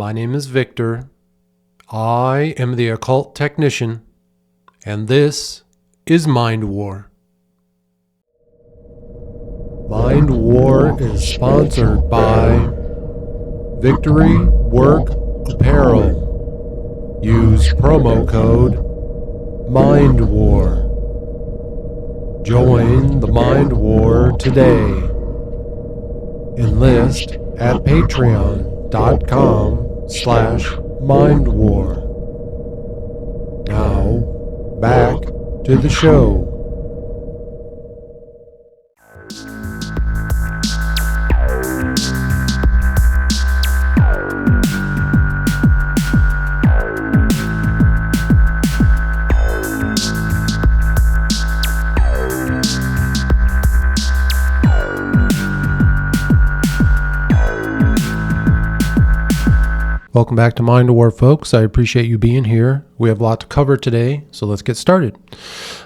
My name is Victor. I am the occult technician, and this is Mind War. Mind War is sponsored by Victory Work Apparel. Use promo code Mind War. Join the Mind War today. Enlist at patreon.com/mindwar. Now, back to the show. Welcome back to Mind War, folks. I appreciate you being here. We have a lot to cover today, so let's get started.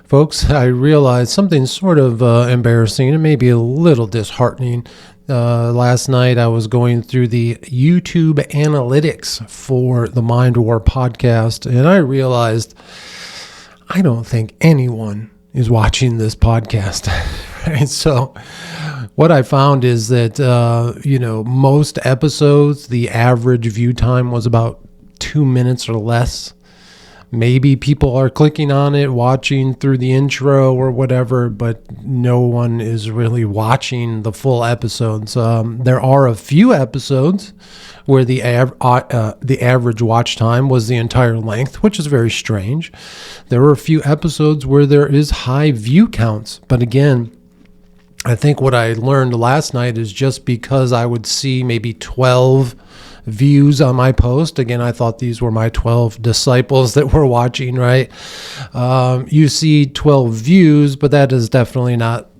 Folks, I realized something sort of embarrassing and maybe a little disheartening. Last night I was going through the YouTube analytics for the Mind War podcast, and I realized I don't think anyone is watching this podcast. Right? So what I found is that, most episodes, the average view time was about 2 minutes or less. Maybe people are clicking on it, watching through the intro or whatever, but no one is really watching the full episodes. There are a few episodes where the average watch time was the entire length, which is very strange. There are a few episodes where there is high view counts, but again, I think what I learned last night is just because I would see maybe 12 views on my post. Again, I thought these were my 12 disciples that were watching, right? You see 12 views, but that does definitely not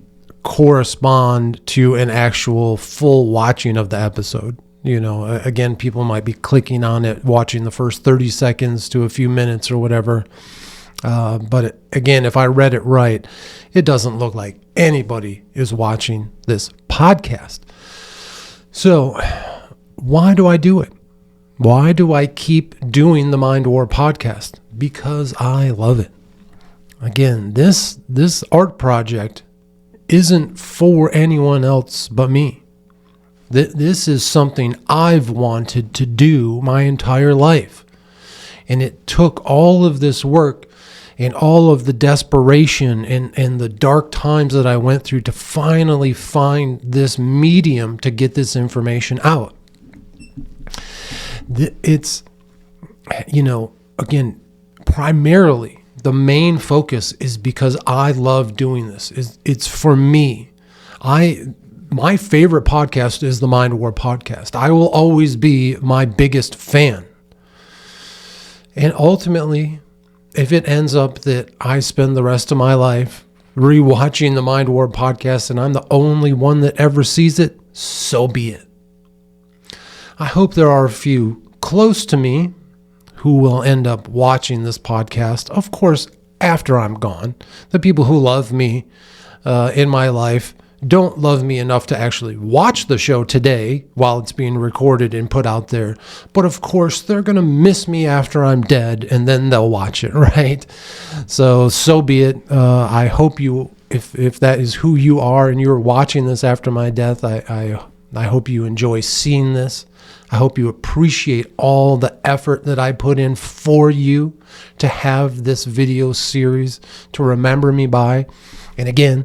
correspond to an actual full watching of the episode. Again, people might be clicking on it, watching the first 30 seconds to a few minutes or whatever. But again, if I read it right, it doesn't look like anybody is watching this podcast. So why do I do it? Why do I keep doing the Mind War podcast? Because I love it. Again, this art project isn't for anyone else but me. This is something I've wanted to do my entire life. And it took all of this work and all of the desperation and the dark times that I went through to finally find this medium to get this information out. It's, again, primarily the main focus is because I love doing this. It's for me. My favorite podcast is the Mind War podcast. I will always be my biggest fan. And ultimately, if it ends up that I spend the rest of my life rewatching the Mind War podcast and I'm the only one that ever sees it, so be it. I hope there are a few close to me who will end up watching this podcast, of course, after I'm gone. The people who love me in my life don't love me enough to actually watch the show today while it's being recorded and put out there. But of course, they're going to miss me after I'm dead, and then they'll watch it, right? So be it. I hope you, if that is who you are and you're watching this after my death, I hope you enjoy seeing this. I hope you appreciate all the effort that I put in for you to have this video series to remember me by. And again,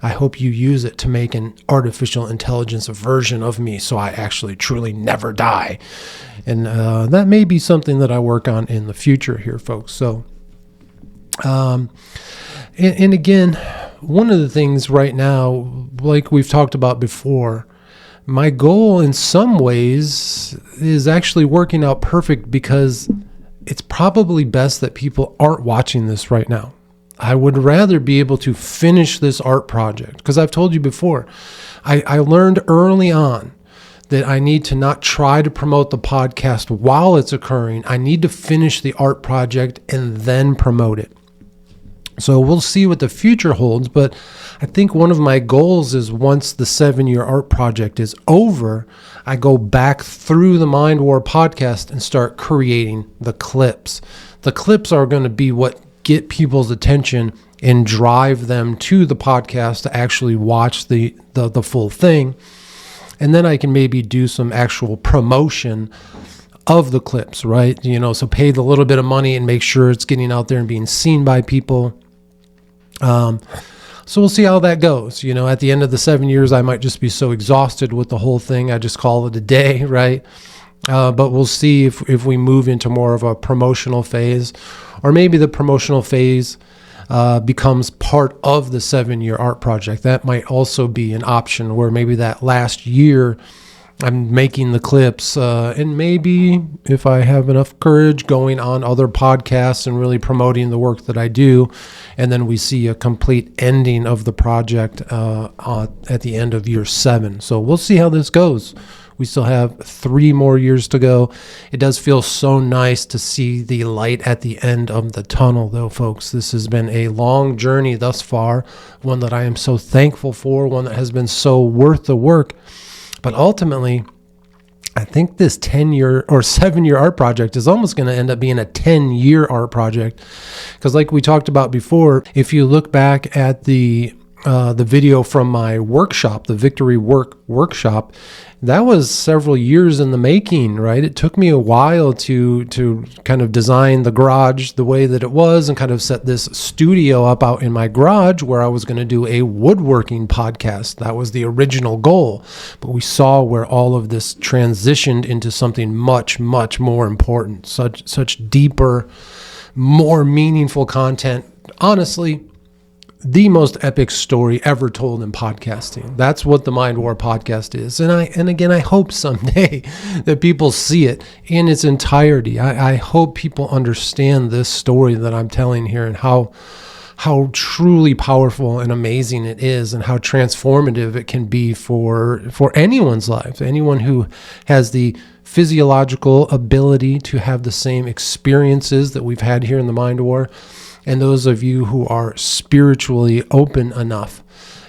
I hope you use it to make an artificial intelligence version of me so I actually truly never die. And that may be something that I work on in the future here, folks. So, and again, one of the things right now, like we've talked about before, my goal in some ways is actually working out perfect because it's probably best that people aren't watching this right now. I would rather be able to finish this art project because I've told you before, I learned early on that I need to not try to promote the podcast while it's occurring. I need to finish the art project and then promote it. So we'll see what the future holds, but I think one of my goals is once the 7-year art project is over, I go back through the Mind War podcast and start creating the clips. The clips are going to be what get people's attention and drive them to the podcast to actually watch the full thing. And then I can maybe do some actual promotion of the clips, right? So pay the little bit of money and make sure it's getting out there and being seen by people. So we'll see how that goes. At the end of the 7 years, I might just be so exhausted with the whole thing, I just call it a day, right? But we'll see if we move into more of a promotional phase, or maybe the promotional phase becomes part of the 7-year art project. That might also be an option, where maybe that last year I'm making the clips, and maybe if I have enough courage, going on other podcasts and really promoting the work that I do. And then we see a complete ending of the project at the end of year 7. So we'll see how this goes. We still have 3 more years to go. It does feel so nice to see the light at the end of the tunnel, though, folks. This has been a long journey thus far, one that I am so thankful for, one that has been so worth the work. But ultimately, I think this 10-year or 7-year art project is almost going to end up being a 10-year art project. Because like we talked about before, if you look back at the video from my workshop, the Victory Workshop, that was several years in the making, right? It took me a while to kind of design the garage the way that it was and kind of set this studio up out in my garage where I was going to do a woodworking podcast. That was the original goal. But we saw where all of this transitioned into something much, much more important, such deeper, more meaningful content. Honestly, the most epic story ever told in podcasting. That's what the Mind War podcast is. And again, I hope someday that people see it in its entirety. I hope people understand this story that I'm telling here and how truly powerful and amazing it is, and how transformative it can be for anyone's life. Anyone who has the physiological ability to have the same experiences that we've had here in the Mind War, and those of you who are spiritually open enough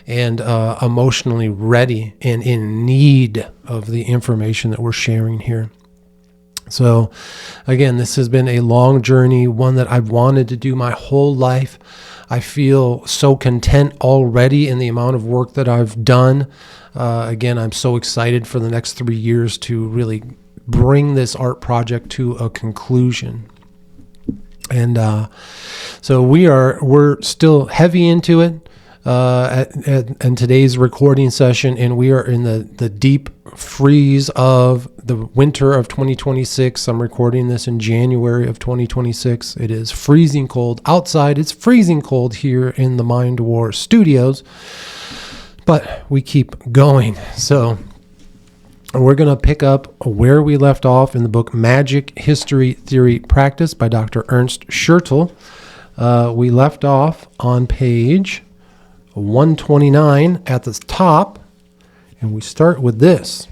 and emotionally ready and in need of the information that we're sharing here. So again, this has been a long journey, one that I've wanted to do my whole life. I feel so content already in the amount of work that I've done. Again, I'm so excited for the next 3 years to really bring this art project to a conclusion. And so we're still heavy into it in today's recording session, and we are in the deep freeze of the winter of 2026. I'm recording this in January of 2026. It is freezing cold outside. It's freezing cold here in the Mind War studios, but we keep going. So we're going to pick up where we left off in the book Magic History Theory Practice by Dr. Ernst Schertl. We left off on page 129 at the top, and we start with this.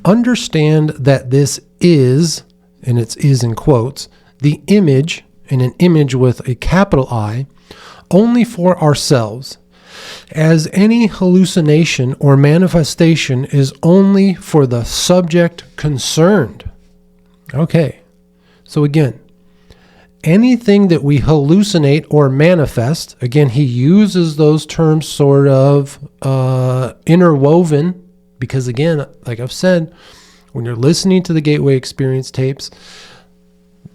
Understand that this is, and it's is in quotes, the image, and an image with a capital I, only for ourselves, as any hallucination or manifestation is only for the subject concerned. Okay, so again, anything that we hallucinate or manifest, again, he uses those terms sort of interwoven, because again, like I've said, when you're listening to the Gateway Experience tapes,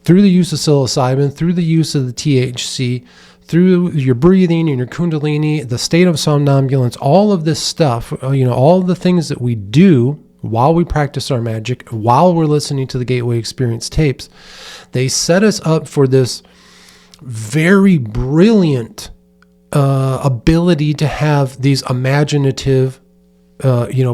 through the use of psilocybin, through the use of the THC, through your breathing and your kundalini, the state of somnambulance, all of this stuff, all the things that we do while we practice our magic, while we're listening to the Gateway Experience tapes, they set us up for this very brilliant ability to have these imaginative,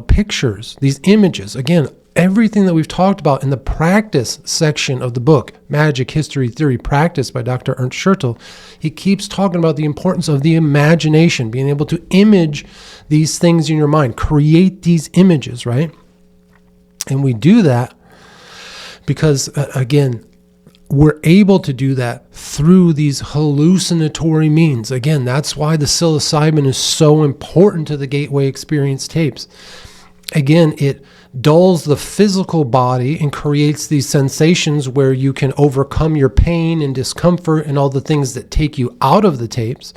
pictures, these images. Again, everything that we've talked about in the practice section of the book, Magic History Theory Practice by Dr. Ernst Schertl, he keeps talking about the importance of the imagination, being able to image these things in your mind, create these images, right? And we do that because, again, we're able to do that through these hallucinatory means. Again, that's why the psilocybin is so important to the gateway experience tapes. Again, it dulls the physical body and creates these sensations where you can overcome your pain and discomfort and all the things that take you out of the tapes.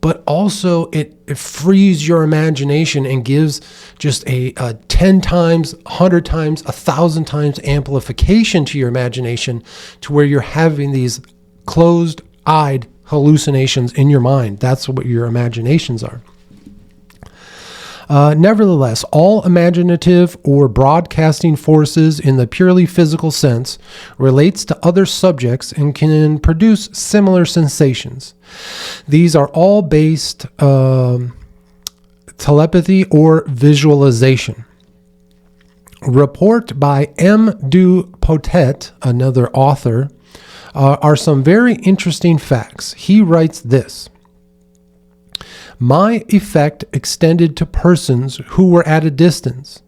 But also it frees your imagination and gives just a 10 times, 100 times, 1,000 times amplification to your imagination, to where you're having these closed-eyed hallucinations in your mind. That's what your imaginations are. Nevertheless, all imaginative or broadcasting forces in the purely physical sense relates to other subjects and can produce similar sensations. These are all based telepathy or visualization. Report by M. Du Potet, another author, are some very interesting facts. He writes this: my effect extended to persons who were at a distance,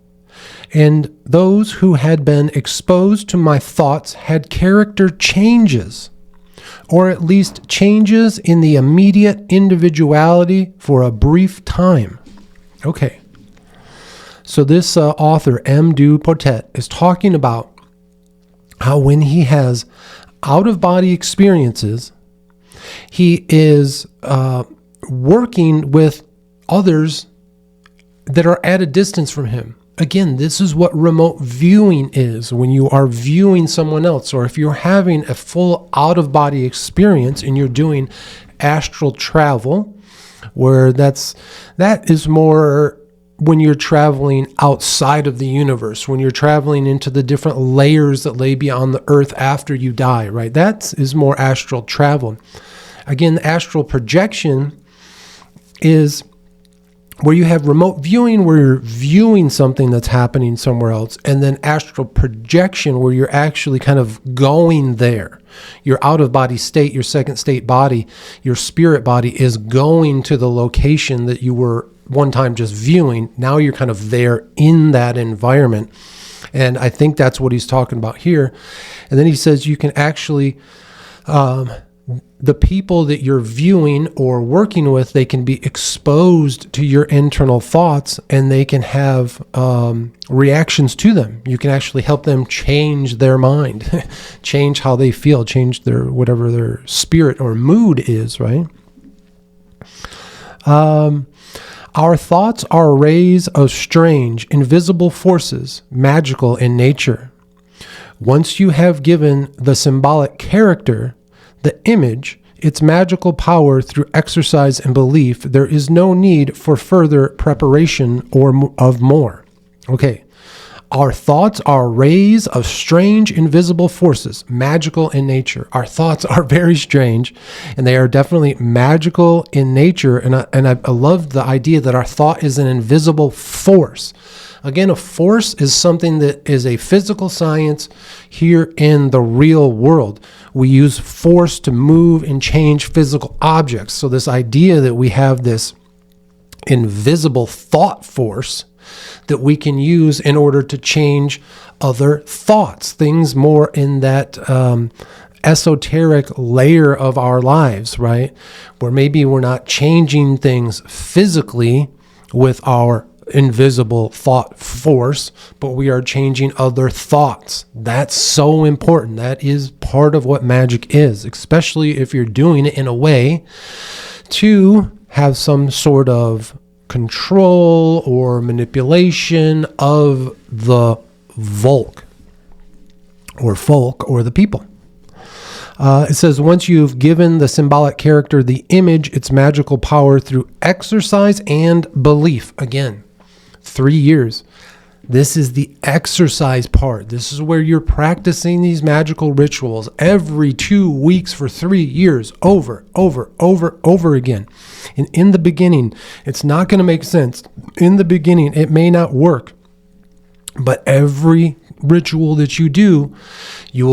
and those who had been exposed to my thoughts had character changes, or at least changes in the immediate individuality for a brief time. Okay. So this author, M. Du Potet, is talking about how when he has out-of-body experiences, he is working with others that are at a distance from him. Again, this is what remote viewing is. When you are viewing someone else, or if you're having a full out-of-body experience and you're doing astral travel, where that is more when you're traveling outside of the universe, when you're traveling into the different layers that lay beyond the earth after you die, right? That is more astral travel. Again, astral projection is where you have remote viewing, where you're viewing something that's happening somewhere else, and then astral projection, where you're actually kind of going there. Your out-of-body state, your second state body, your spirit body is going to the location that you were one time just viewing. Now you're kind of there in that environment. And I think that's what he's talking about here. And then he says you can actually... the people that you're viewing or working with, they can be exposed to your internal thoughts, and they can have reactions to them. You can actually help them change their mind, change how they feel, change their whatever their spirit or mood is, right? Our thoughts are rays of strange, invisible forces, magical in nature. Once you have given the symbolic character, the image, its magical power through exercise and belief, there is no need for further preparation or of more. Okay. Our thoughts are rays of strange, invisible forces, magical in nature. Our thoughts are very strange, and they are definitely magical in nature. And I love the idea that our thought is an invisible force. Again, a force is something that is a physical science here in the real world. We use force to move and change physical objects. So this idea that we have this invisible thought force that we can use in order to change other thoughts, things more in that esoteric layer of our lives, right? Where maybe we're not changing things physically with our invisible thought force, but we are changing other thoughts. That's so important. That is part of what magic is, especially if you're doing it in a way to have some sort of control or manipulation of the folk or the people. It says, once you've given the symbolic character the image, its magical power through exercise and belief. Again, 3 years. This is the exercise part. This is where you're practicing these magical rituals every 2 weeks for 3 years, over again. And in the beginning, it's not going to make sense. In the beginning, it may not work. But every ritual that you do, you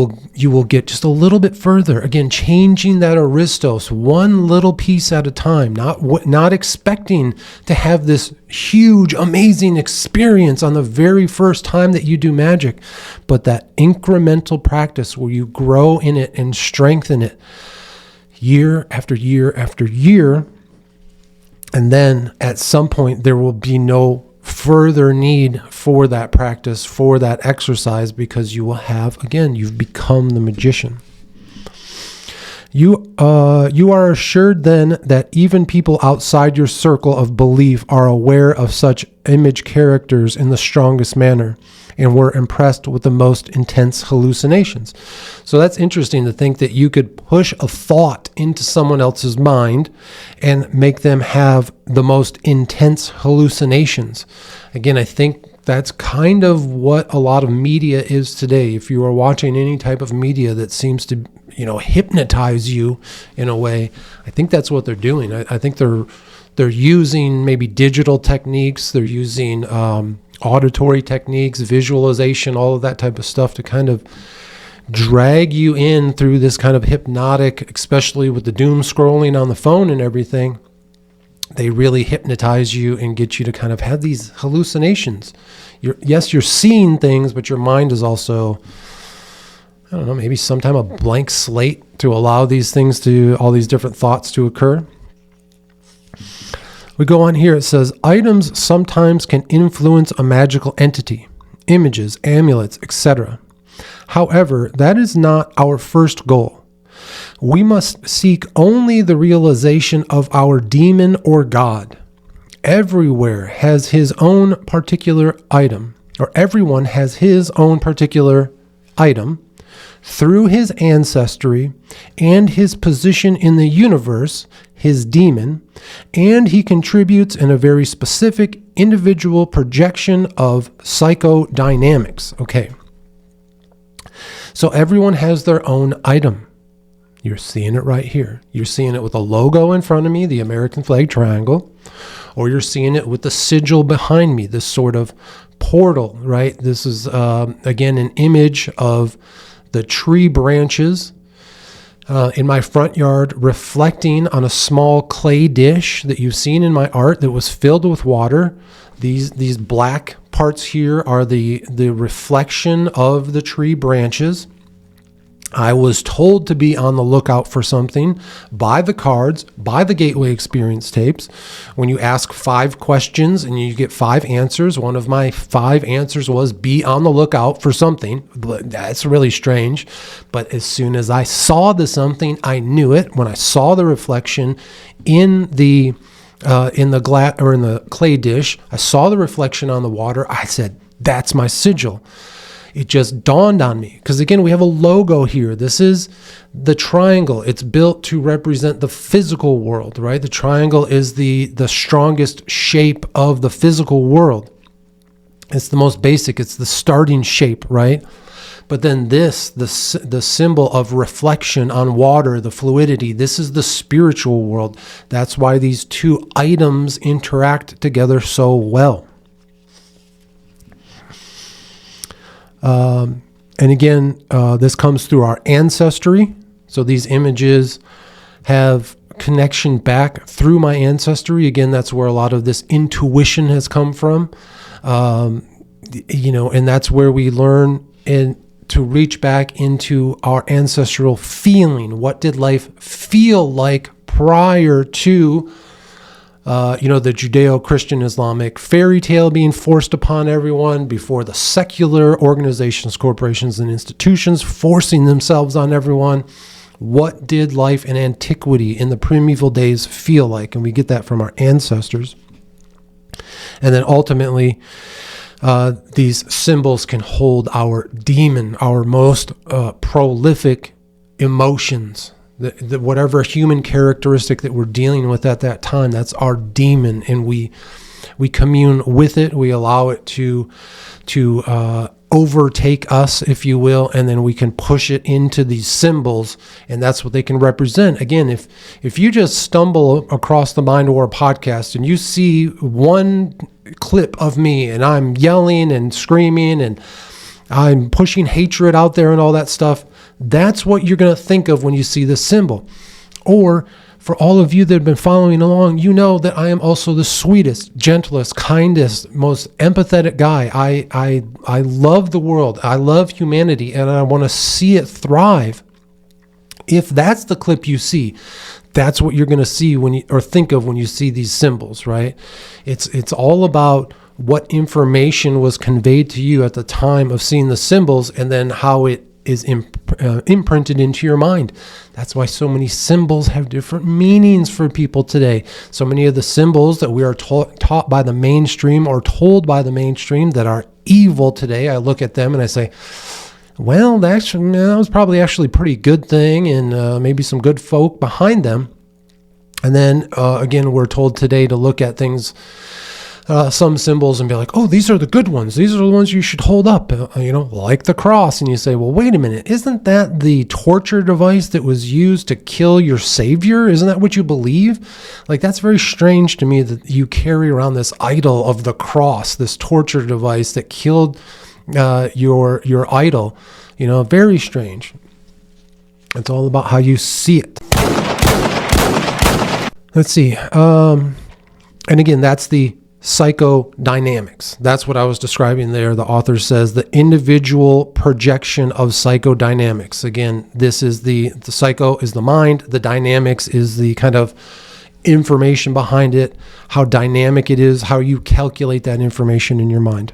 will get just a little bit further. Again, changing that aristos one little piece at a time, not expecting to have this huge, amazing experience on the very first time that you do magic, but that incremental practice where you grow in it and strengthen it year after year after year. And then at some point there will be no further need for that practice, for that exercise, because you will have, again, you've become the magician. You are assured then that even people outside your circle of belief are aware of such image characters in the strongest manner and were impressed with the most intense hallucinations. So that's interesting to think that you could push a thought into someone else's mind and make them have the most intense hallucinations. Again, I think that's kind of what a lot of media is today. If you are watching any type of media that seems to, hypnotize you in a way, I think that's what they're doing. I think they're using maybe digital techniques. They're using auditory techniques, visualization, all of that type of stuff to kind of drag you in through this kind of hypnotic, especially with the doom scrolling on the phone and everything. They really hypnotize you and get you to kind of have these hallucinations. You're seeing things, but your mind is also, I don't know, maybe sometime a blank slate to allow these things all these different thoughts to occur. We go on here. It says, items sometimes can influence a magical entity, images, amulets, etc. However, that is not our first goal. We must seek only the realization of our demon or god. Everywhere has his own particular item, or everyone has his own particular item through his ancestry and his position in the universe, his demon, and he contributes in a very specific individual projection of psychodynamics. Okay. So everyone has their own item. You're seeing it right here. You're seeing it with a logo in front of me, the American flag triangle, or you're seeing it with the sigil behind me, this sort of portal, right? This is, again, an image of the tree branches in my front yard reflecting on a small clay dish that you've seen in my art that was filled with water. These black parts here are the reflection of the tree branches. I was told to be on the lookout for something by the cards, by the Gateway Experience tapes. When you ask 5 questions and you get 5 answers, one of my 5 answers was be on the lookout for something. That's really strange. But as soon as I saw the something, I knew it. When I saw the reflection in the glass or in the clay dish, I saw the reflection on the water. I said, that's my sigil. It just dawned on me because, again, we have a logo here. This is the triangle. It's built to represent the physical world, right? The triangle is the strongest shape of the physical world. It's the most basic. It's the starting shape, right? But then the symbol of reflection on water, the fluidity, this is the spiritual world. That's why these two items interact together so well. And again, this comes through our ancestry. So these images have connection back through my ancestry. Again, that's where a lot of this intuition has come from. And that's where we learn to reach back into our ancestral feeling. What did life feel like prior to the Judeo-Christian Islamic fairy tale being forced upon everyone, before the secular organizations, corporations, and institutions forcing themselves on everyone? What did life in antiquity, in the primeval days, feel like? And we get that from our ancestors. And then ultimately, these symbols can hold our demon, our most prolific emotions. The whatever human characteristic that we're dealing with at that time, that's our demon, and we commune with it. We allow it to overtake us, if you will, and then we can push it into these symbols, and that's what they can represent. Again, if you just stumble across the Mind War podcast and you see one clip of me and I'm yelling and screaming and I'm pushing hatred out there and all that stuff. That's what you're going to think of when you see this symbol. Or for all of you that have been following along, you know that I am also the sweetest, gentlest, kindest, most empathetic guy. I love the world. I love humanity, and I want to see it thrive. If that's the clip you see, that's what you're going to see or think of when you see these symbols, right? It's all about what information was conveyed to you at the time of seeing the symbols, and then how it is imprinted into your mind. That's why so many symbols have different meanings for people today. So many of the symbols that we are taught by the mainstream or told by the mainstream that are evil today, I look at them and I say, well, that was probably actually a pretty good thing, and maybe some good folk behind them. And then again, we're told today to look at things, some symbols, and be like, oh, these are the good ones. These are the ones you should hold up, like the cross. And you say, well, wait a minute. Isn't that the torture device that was used to kill your Savior? Isn't that what you believe? Like, that's very strange to me that you carry around this idol of the cross, this torture device that killed your idol. Very strange. It's all about how you see it. Let's see. And again, that's the psychodynamics. That's what I was describing there. The author says the individual projection of psychodynamics. Again, this is the psycho is the mind. The dynamics is the kind of information behind it, how dynamic it is, how you calculate that information in your mind.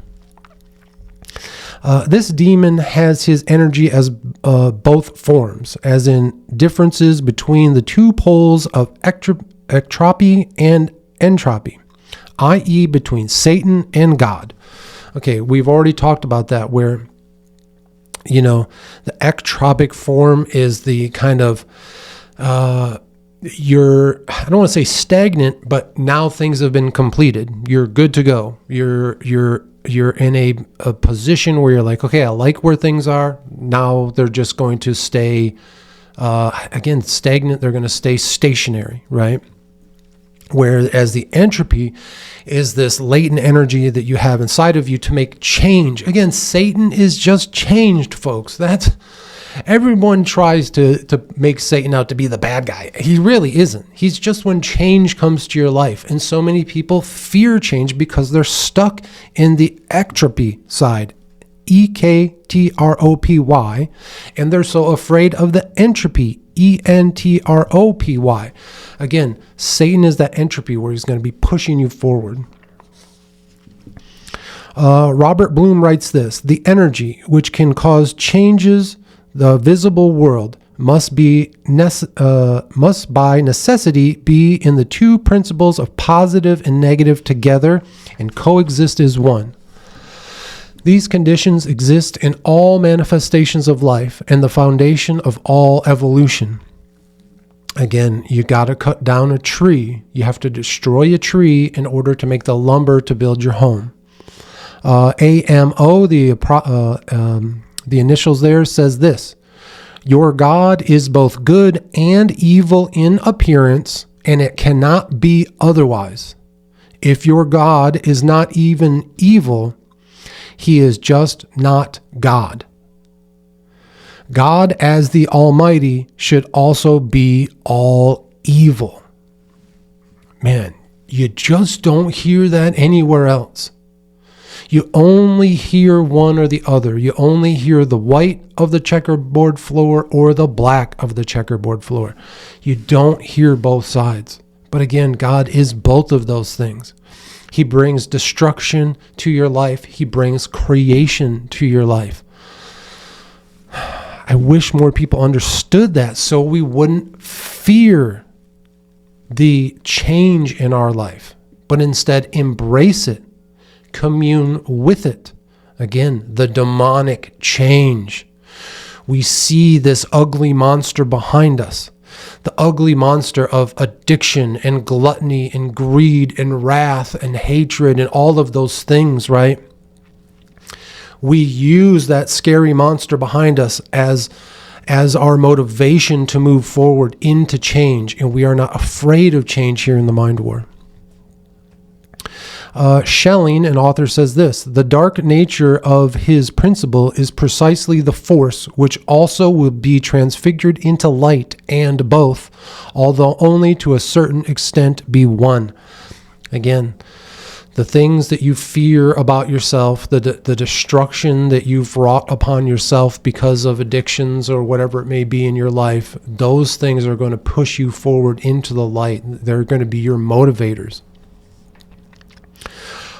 This demon has his energy as both forms, as in differences between the two poles of ectropy and entropy, i.e. between Satan and God. Okay, we've already talked about that, where, the ectropic form is the kind of, I don't want to say stagnant, but now things have been completed. You're good to go. You're in a position where you're like, okay, I like where things are. Now they're just going to stay, again, stagnant. They're going to stay stationary, right? Whereas the entropy is this latent energy that you have inside of you to make change. Again, Satan is just changed, folks. Everyone tries to make Satan out to be the bad guy. He really isn't. He's just when change comes to your life. And so many people fear change because they're stuck in the ectropy side, E-K-T-R-O-P-Y, and they're so afraid of the entropy, E-N-T-R-O-P-Y. Again, Satan is that entropy where he's going to be pushing you forward. Robert Bloom writes this: the energy which can cause changes the visible world must by necessity be in the two principles of positive and negative together and coexist as one. These conditions exist in all manifestations of life and the foundation of all evolution. Again, you got to cut down a tree. You have to destroy a tree in order to make the lumber to build your home. AMO, the initials there, says this: your God is both good and evil in appearance, and it cannot be otherwise. If your God is not even evil, he is just not God. God as the Almighty should also be all evil. Man, you just don't hear that anywhere else. You only hear one or the other. You only hear the white of the checkerboard floor or the black of the checkerboard floor. You don't hear both sides. But again, God is both of those things. He brings destruction to your life. He brings creation to your life. I wish more people understood that so we wouldn't fear the change in our life, but instead embrace it. Commune with it. Again, the demonic change. We see this ugly monster behind us. The ugly monster of addiction and gluttony and greed and wrath and hatred and all of those things, right? We use that scary monster behind us as our motivation to move forward into change. And we are not afraid of change here in the Mind War. Schelling, an author, says this: the dark nature of his principle is precisely the force which also will be transfigured into light, and both, although only to a certain extent, be one. Again, the things that you fear about yourself, the destruction that you've wrought upon yourself because of addictions or whatever it may be in your life, those things are going to push you forward into the light. They're going to be your motivators.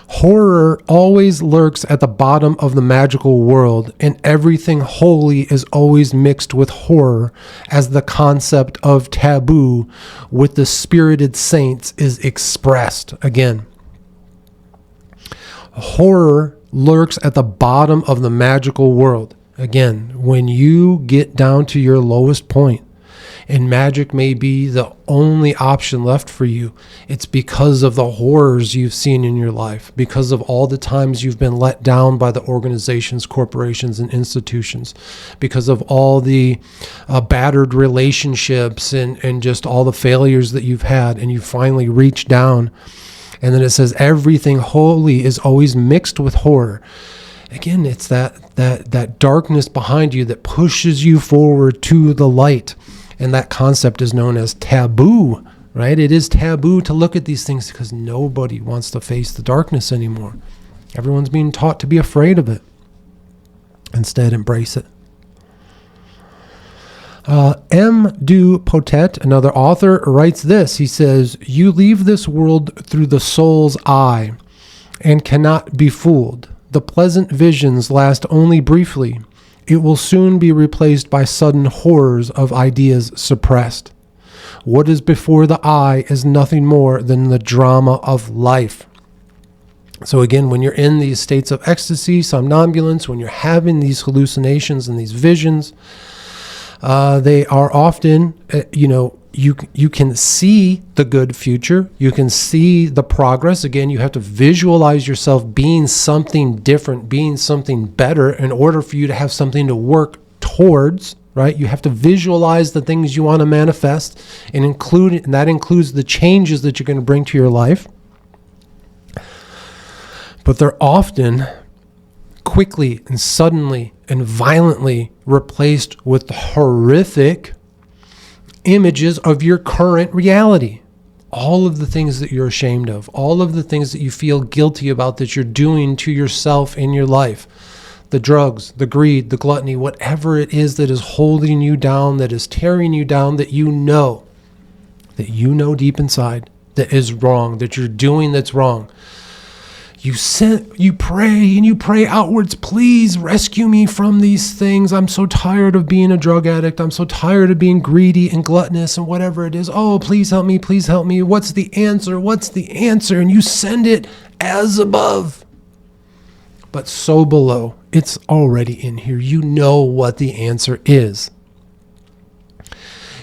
Horror always lurks at the bottom of the magical world, and everything holy is always mixed with horror, as the concept of taboo with the spirited saints is expressed. Again, horror lurks at the bottom of the magical world. Again, when you get down to your lowest point and magic may be the only option left for you, it's because of the horrors you've seen in your life, because of all the times you've been let down by the organizations, corporations, and institutions, because of all the battered relationships and just all the failures that you've had, and you finally reach down. And then it says everything holy is always mixed with horror. Again, it's that darkness behind you that pushes you forward to the light. And that concept is known as taboo, right? It is taboo to look at these things because nobody wants to face the darkness anymore. Everyone's being taught to be afraid of it. Instead, embrace it. M. Du Potet, another author, writes this. He says, you leave this world through the soul's eye and cannot be fooled. The pleasant visions last only briefly. It will soon be replaced by sudden horrors of ideas suppressed. What is before the eye is nothing more than the drama of life. So again, when you're in these states of ecstasy, somnambulance, when you're having these hallucinations and these visions, they are often, you can see the good future. You can see the progress. Again, you have to visualize yourself being something different, being something better in order for you to have something to work towards, right? You have to visualize the things you want to manifest and that includes the changes that you're going to bring to your life. But they're often quickly and suddenly and violently replaced with horrific images of your current reality. All of the things that you're ashamed of, all of the things that you feel guilty about that you're doing to yourself in your life, the drugs, the greed, the gluttony, whatever it is that is holding you down, that is tearing you down, that you know deep inside that is wrong, that you're doing that's wrong. You pray outwards, please rescue me from these things. I'm so tired of being a drug addict. I'm so tired of being greedy and gluttonous and whatever it is. Oh, please help me, please help me. What's the answer? What's the answer? And you send it as above, but so below. It's already in here. You know what the answer is.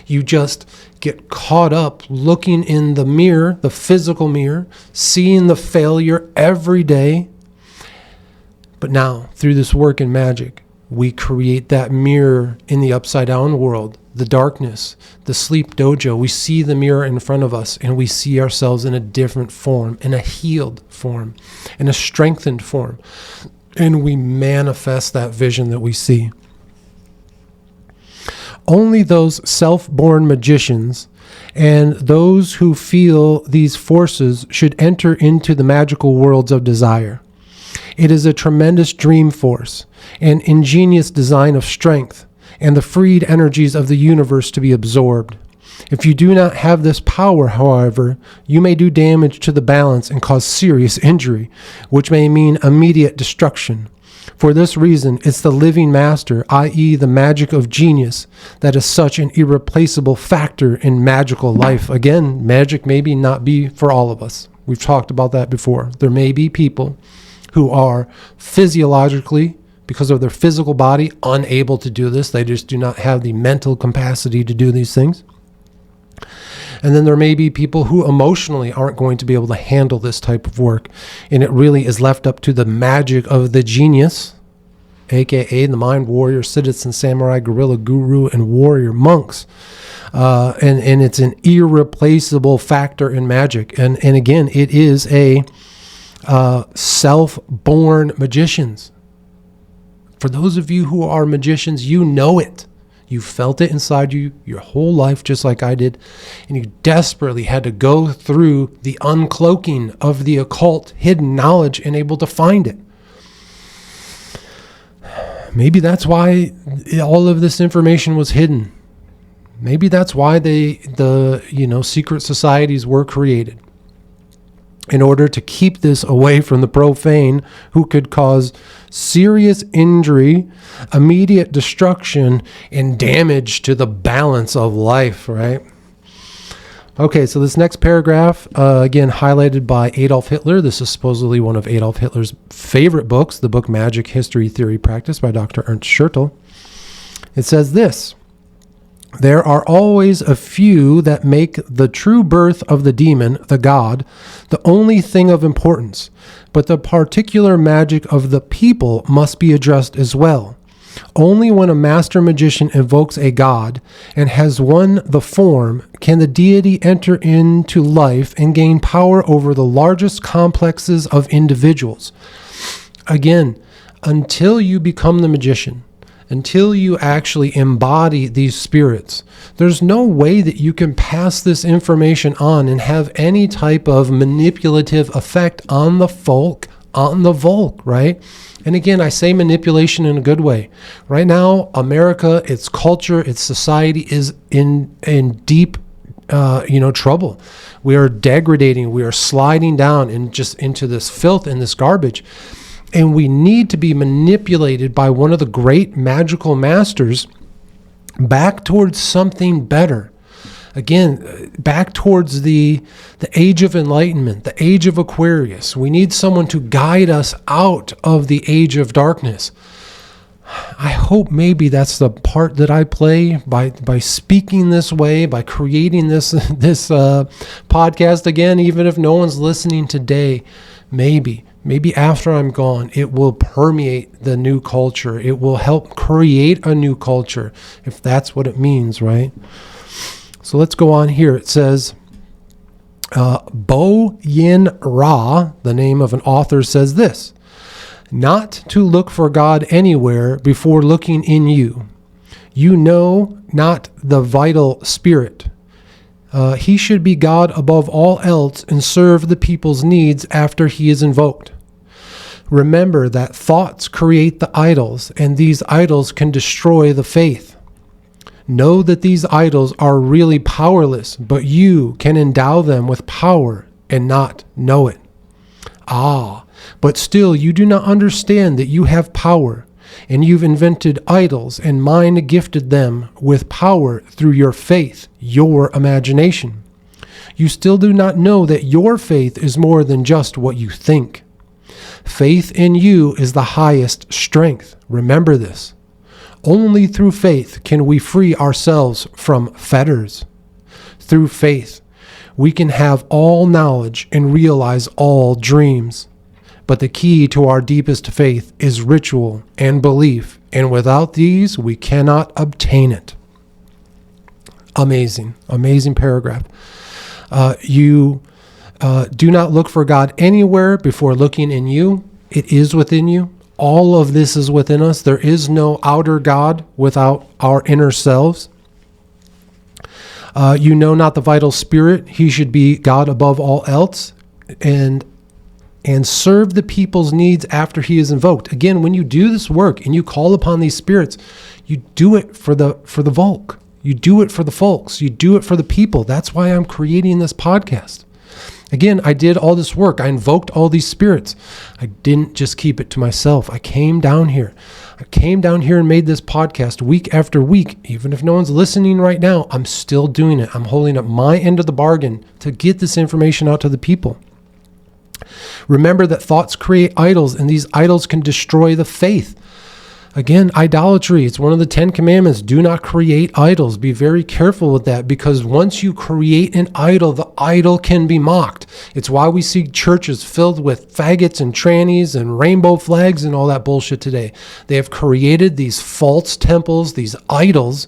You just get caught up looking in the mirror, the physical mirror, seeing the failure every day. But now, through this work in magic, we create that mirror in the upside down world, the darkness, the sleep dojo. We see the mirror in front of us and we see ourselves in a different form, in a healed form, in a strengthened form. And we manifest that vision that we see. Only those self-born magicians and those who feel these forces should enter into the magical worlds of desire. It is a tremendous dream force, an ingenious design of strength, and the freed energies of the universe to be absorbed. If you do not have this power, however, you may do damage to the balance and cause serious injury, which may mean immediate destruction. For this reason, it's the living master, i.e. the magic of genius, that is such an irreplaceable factor in magical life. Again, magic maybe not be for all of us. We've talked about that before. There may be people who are physiologically, because of their physical body, unable to do this. They just do not have the mental capacity to do these things. And then there may be people who emotionally aren't going to be able to handle this type of work. And it really is left up to the magic of the genius, aka the mind warrior, citizen, samurai, guerrilla, guru, and warrior monks. And it's an irreplaceable factor in magic. And again, it is a self-born magicians. For those of you who are magicians, you know it. You felt it inside you your whole life, just like I did. And you desperately had to go through the uncloaking of the occult hidden knowledge and able to find it. Maybe that's why all of this information was hidden. Maybe that's why the secret societies were created. In order to keep this away from the profane, who could cause serious injury, immediate destruction, and damage to the balance of life, right? Okay, so this next paragraph, again, highlighted by Adolf Hitler. This is supposedly one of Adolf Hitler's favorite books, the book Magic History Theory Practice by Dr. Ernst Schertl. It says this: there are always a few that make the true birth of the demon, the god, the only thing of importance, but the particular magic of the people must be addressed as well. Only when a master magician invokes a god and has won the form can the deity enter into life and gain power over the largest complexes of individuals. Again, until you become the magician, until you actually embody these spirits, there's no way that you can pass this information on and have any type of manipulative effect on the folk, on the Volk, right? And again, I say manipulation in a good way. Right now, America, its culture, its society is in deep trouble. We are degrading, we are sliding down into this filth and this garbage. And we need to be manipulated by one of the great magical masters back towards something better. Again, back towards the age of enlightenment, the age of Aquarius. We need someone to guide us out of the age of darkness. I hope maybe that's the part that I play by speaking this way, by creating this podcast again, even if no one's listening today. Maybe after I'm gone, it will permeate the new culture. It will help create a new culture, if that's what it means, right? So let's go on here. It says, Bo Yin Ra, the name of an author, says this: not to look for God anywhere before looking in you. You know not the vital spirit. He should be God above all else and serve the people's needs after he is invoked. Remember that thoughts create the idols, and these idols can destroy the faith. Know that these idols are really powerless, but you can endow them with power and not know it. But still you do not understand that you have power, and you've invented idols, and mind gifted them with power through your faith, your imagination. You still do not know that your faith is more than just what you think. Faith in you is the highest strength. Remember this. Only through faith can we free ourselves from fetters. Through faith, we can have all knowledge and realize all dreams. But the key to our deepest faith is ritual and belief, and without these, we cannot obtain it. Amazing, amazing paragraph. You do not look for God anywhere before looking in you. It is within you. All of this is within us. There is no outer God without our inner selves. You know not the vital spirit. He should be God above all else, and serve the people's needs after he is invoked. Again, when you do this work and you call upon these spirits, you do it for the Volk. You do it for the folks. You do it for the people. That's why I'm creating this podcast. Again, I did all this work. I invoked all these spirits. I didn't just keep it to myself. I came down here. And made this podcast week after week. Even if no one's listening right now, I'm still doing it. I'm holding up my end of the bargain to get this information out to the people. Remember that thoughts create idols, and these idols can destroy the faith. Again, idolatry, it's one of the 10 commandments. Do not create idols. Be very careful with that, because once you create an idol, the idol can be mocked. It's why we see churches filled with faggots and trannies and rainbow flags and all that bullshit today. They have created these false temples, these idols,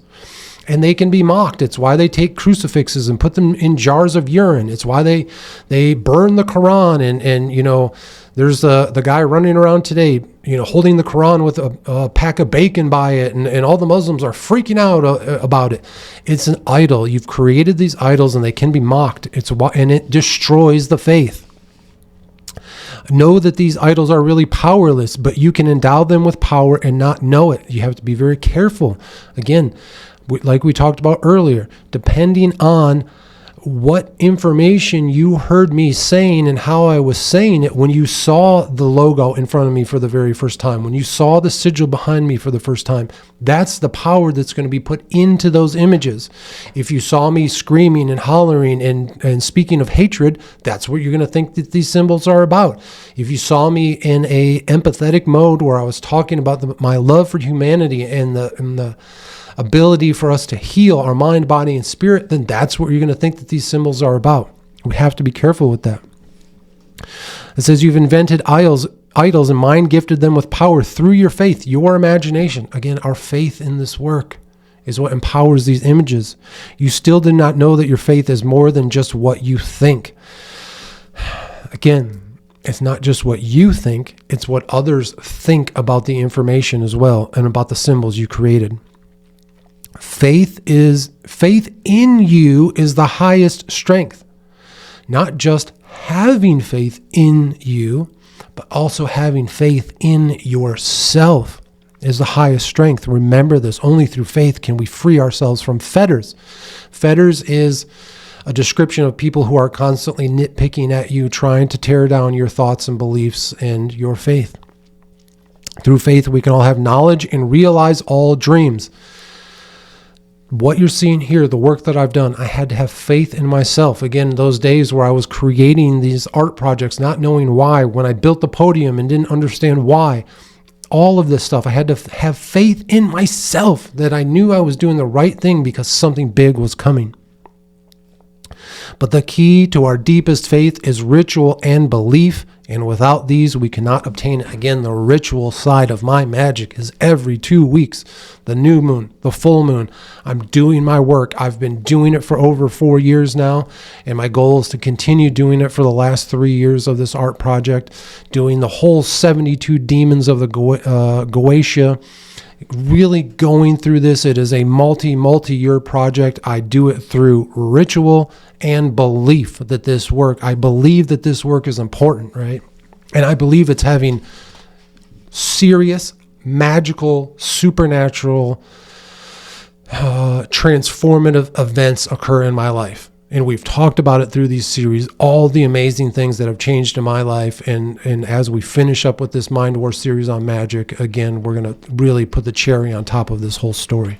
And they can be mocked. It's why they take crucifixes and put them in jars of urine. It's why they burn the Quran. And you know, there's the guy running around today, you know, holding the Quran with a pack of bacon by it. And all the Muslims are freaking out about it. It's an idol. You've created these idols and they can be mocked. And it destroys the faith. Know that these idols are really powerless, but you can endow them with power and not know it. You have to be very careful. Again, like we talked about earlier, depending on what information you heard me saying and how I was saying it when you saw the logo in front of me for the very first time, when you saw the sigil behind me for the first time, that's the power that's going to be put into those images. If you saw me screaming and hollering and speaking of hatred, that's what you're going to think that these symbols are about. If you saw me in a empathetic mode where I was talking about my love for humanity and the ability for us to heal our mind, body, and spirit, then that's what you're going to think that these symbols are about. We have to be careful with that. It says you've invented idols and mind gifted them with power through your faith, your imagination. Again, our faith in this work is what empowers these images. You still do not know that your faith is more than just what you think. Again, it's not just what you think, it's what others think about the information as well and about the symbols you created. Faith in you is the highest strength. Not just having faith in you, but also having faith in yourself is the highest strength. Remember this. Only through faith can we free ourselves from fetters. Fetters is a description of people who are constantly nitpicking at you, trying to tear down your thoughts and beliefs and your faith. Through faith, we can all have knowledge and realize all dreams. What you're seeing here, the work that I've done, I had to have faith in myself. Again, those days where I was creating these art projects, not knowing why, when I built the podium and didn't understand why, all of this stuff, I had to have faith in myself that I knew I was doing the right thing because something big was coming. But the key to our deepest faith is ritual and belief. And without these, we cannot obtain it. Again, the ritual side of my magic is every 2 weeks, the new moon, the full moon. I'm doing my work. I've been doing it for over 4 years now. And my goal is to continue doing it for the last 3 years of this art project, doing the whole 72 demons of the Goetia. Really going through this. It is a multi-year project. I do it through ritual and belief that this work, I believe that this work is important, right? And I believe it's having serious, magical, supernatural, transformative events occur in my life. And we've talked about it through these series, all the amazing things that have changed in my life. And as we finish up with this Mind War series on magic, again, we're going to really put the cherry on top of this whole story.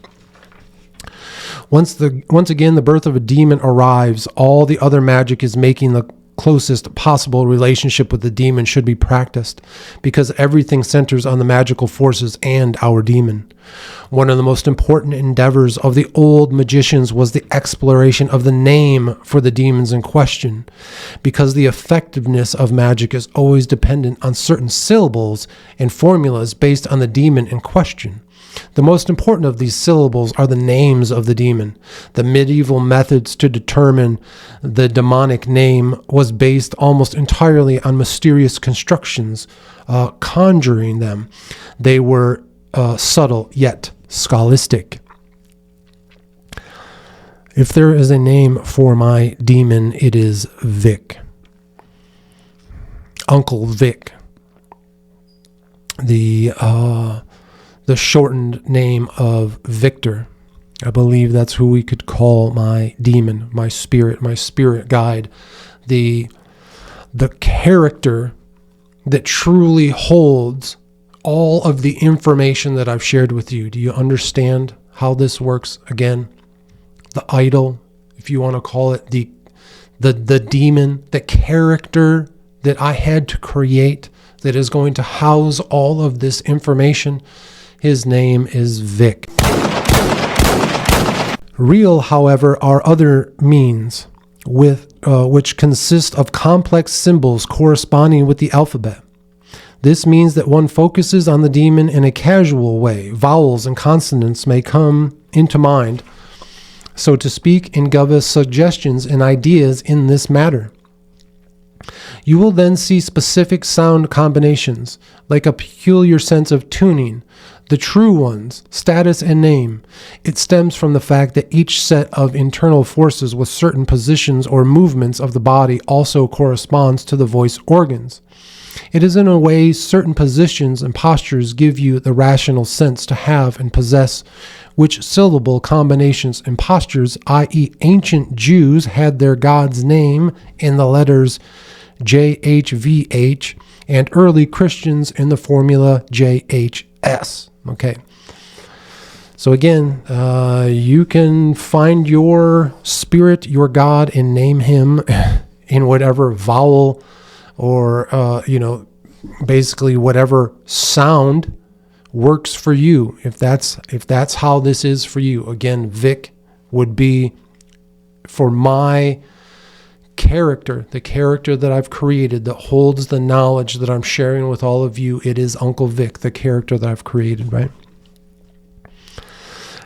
Once again, the birth of a demon arrives, all the other magic is making the closest possible relationship with the demon should be practiced, because everything centers on the magical forces and our demon. One of the most important endeavors of the old magicians was the exploration of the name for the demons in question, because the effectiveness of magic is always dependent on certain syllables and formulas based on the demon in question. The most important of these syllables are the names of the demon. The medieval methods to determine the demonic name was based almost entirely on mysterious constructions, conjuring them. They were subtle yet scholastic. If there is a name for my demon, it is Vic. Uncle Vic. The shortened name of Victor. I believe that's who we could call my demon, my spirit guide, the character that truly holds all of the information that I've shared with you. Do you understand how this works? Again, the idol, if you want to call it, the demon, the character that I had to create that is going to house all of this information. His name is Vic. Real, however, are other means which consist of complex symbols corresponding with the alphabet. This means that one focuses on the demon in a casual way. Vowels and consonants may come into mind so to speak, and give us suggestions and ideas in this matter. You will then see specific sound combinations, like a peculiar sense of tuning, the true ones, status and name. It stems from the fact that each set of internal forces with certain positions or movements of the body also corresponds to the voice organs. It is in a way certain positions and postures give you the rational sense to have and possess which syllable combinations and postures, i.e. ancient Jews had their God's name in the letters JHVH, and early Christians in the formula JHS. Okay. So again, you can find your spirit, your God, and name him in whatever vowel or, basically whatever sound works for you. If that's how this is for you. Again, Vic would be for my character, the character that I've created that holds the knowledge that I'm sharing with all of you. It is Uncle Vic, the character that I've created, right?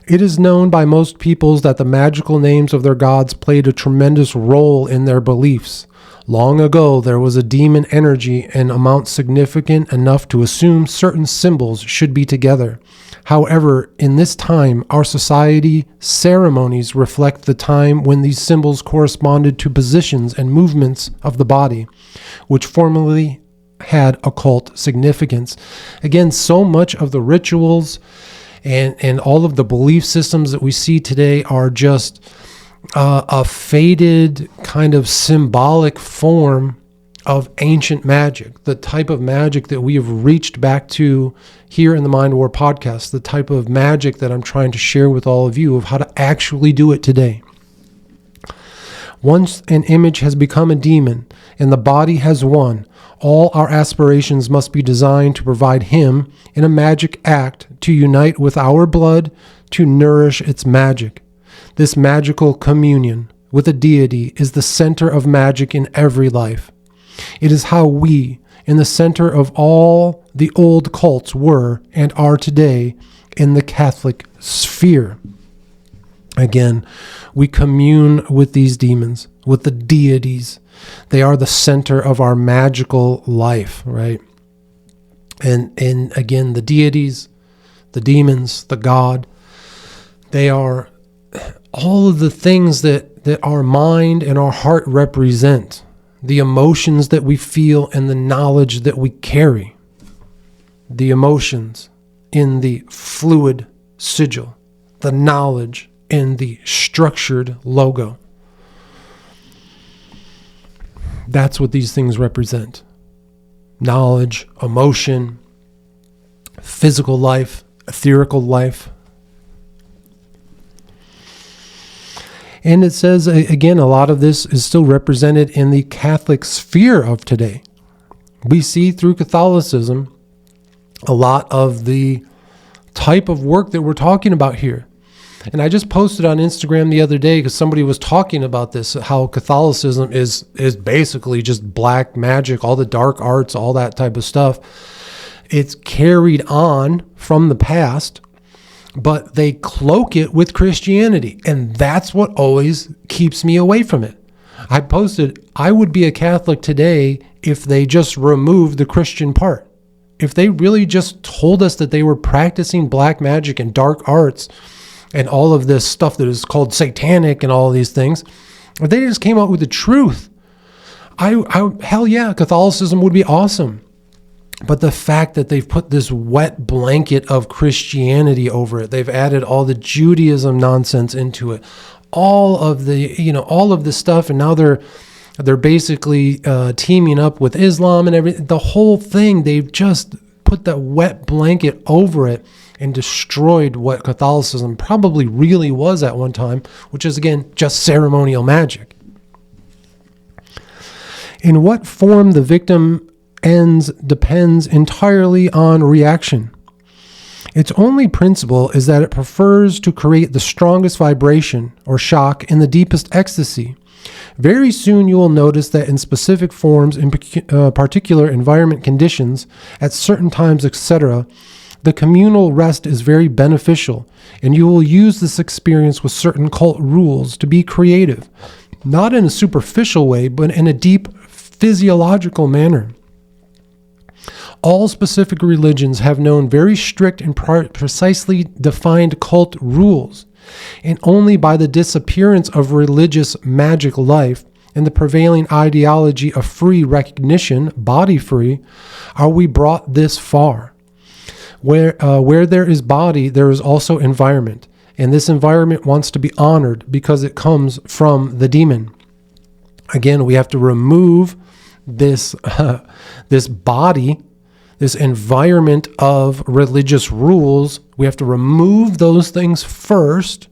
It is known by most peoples that the magical names of their gods played a tremendous role in their beliefs. Long ago, there was a demon energy and amount significant enough to assume certain symbols should be together. However, in this time, our society ceremonies reflect the time when these symbols corresponded to positions and movements of the body, which formerly had occult significance. Again, so much of the rituals and all of the belief systems that we see today are just a faded kind of symbolic form of ancient magic, the type of magic that we have reached back to here in the Mind War podcast, the type of magic that I'm trying to share with all of you of how to actually do it today. Once an image has become a demon and the body has won, all our aspirations must be designed to provide him in a magic act to unite with our blood to nourish its magic. This magical communion with a deity is the center of magic in every life. It is how we, in the center of all the old cults, were and are today in the Catholic sphere. Again, we commune with these demons, with the deities. They are the center of our magical life, right? And again, the deities, the demons, the God, they are all of the things that our mind and our heart represent. The emotions that we feel and the knowledge that we carry. The emotions in the fluid sigil. The knowledge in the structured logo. That's what these things represent. Knowledge, emotion, physical life, etherical life. And it says, again, a lot of this is still represented in the Catholic sphere of today. We see through Catholicism a lot of the type of work that we're talking about here. And I just posted on Instagram the other day because somebody was talking about this, how Catholicism is basically just black magic, all the dark arts, all that type of stuff. It's carried on from the past, but they cloak it with Christianity. And that's what always keeps me away from it. I posted, I would be a Catholic today if they just removed the Christian part. If they really just told us that they were practicing black magic and dark arts and all of this stuff that is called satanic and all of these things, if they just came out with the truth, hell yeah, Catholicism would be awesome. But the fact that they've put this wet blanket of Christianity over it, they've added all the Judaism nonsense into it, all of the stuff, and now they're basically teaming up with Islam and everything. The whole thing, they've just put that wet blanket over it and destroyed what Catholicism probably really was at one time, which is, again, just ceremonial magic. In what form the victim ends depends entirely on reaction. Its only principle is that it prefers to create the strongest vibration or shock in the deepest ecstasy. Very soon you will notice that in specific forms, in particular environment conditions, at certain times, etc., The communal rest is very beneficial, and you will use this experience with certain cult rules to be creative, not in a superficial way, but in a deep physiological manner. All specific religions have known very strict and precisely defined cult rules, and only by the disappearance of religious magic life and the prevailing ideology of free recognition, body free, are we brought this far. Where there is body, there is also environment, and this environment wants to be honored because it comes from the demon. Again, we have to remove this this body, this environment of religious rules. We have to remove those things first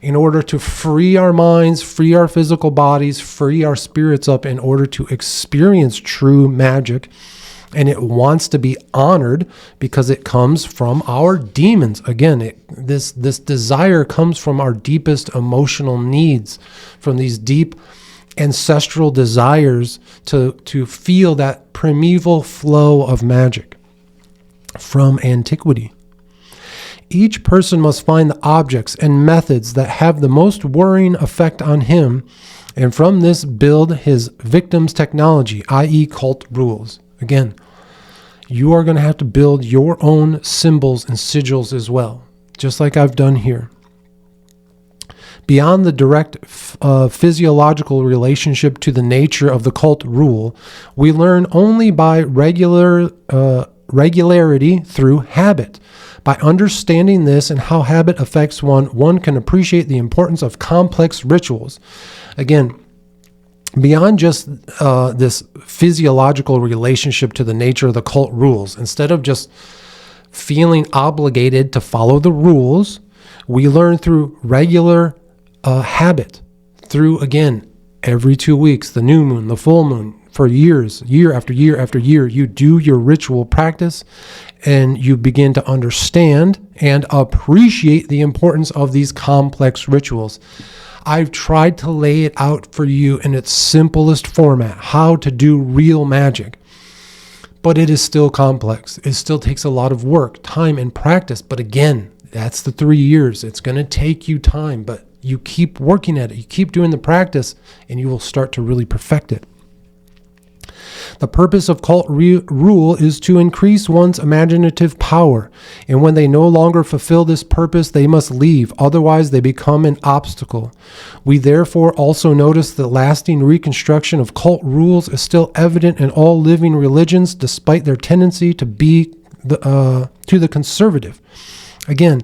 in order to free our minds, free our physical bodies, free our spirits up in order to experience true magic. And it wants to be honored because it comes from our demons. Again, this desire comes from our deepest emotional needs, from these deep ancestral desires to feel that primeval flow of magic from antiquity. Each person must find the objects and methods that have the most worrying effect on him, and from this build his victim's technology, i.e. cult rules. Again, you are going to have to build your own symbols and sigils as well, just like I've done here. Beyond the direct physiological relationship to the nature of the cult rule, we learn only by regularity through habit. By understanding this and how habit affects one can appreciate the importance of complex rituals. Again, beyond just this physiological relationship to the nature of the cult rules, instead of just feeling obligated to follow the rules, we learn through regular habit, through, again, every 2 weeks, the new moon, the full moon, for years, year after year after year, you do your ritual practice and you begin to understand and appreciate the importance of these complex rituals. I've tried to lay it out for you in its simplest format, how to do real magic. But it is still complex. It still takes a lot of work, time, and practice. But again, that's the 3 years. It's going to take you time, but you keep working at it. You keep doing the practice, and you will start to really perfect it. The purpose of cult rule is to increase one's imaginative power, and when they no longer fulfill this purpose, they must leave, otherwise they become an obstacle. We therefore also notice that lasting reconstruction of cult rules is still evident in all living religions, despite their tendency to be to the conservative. Again,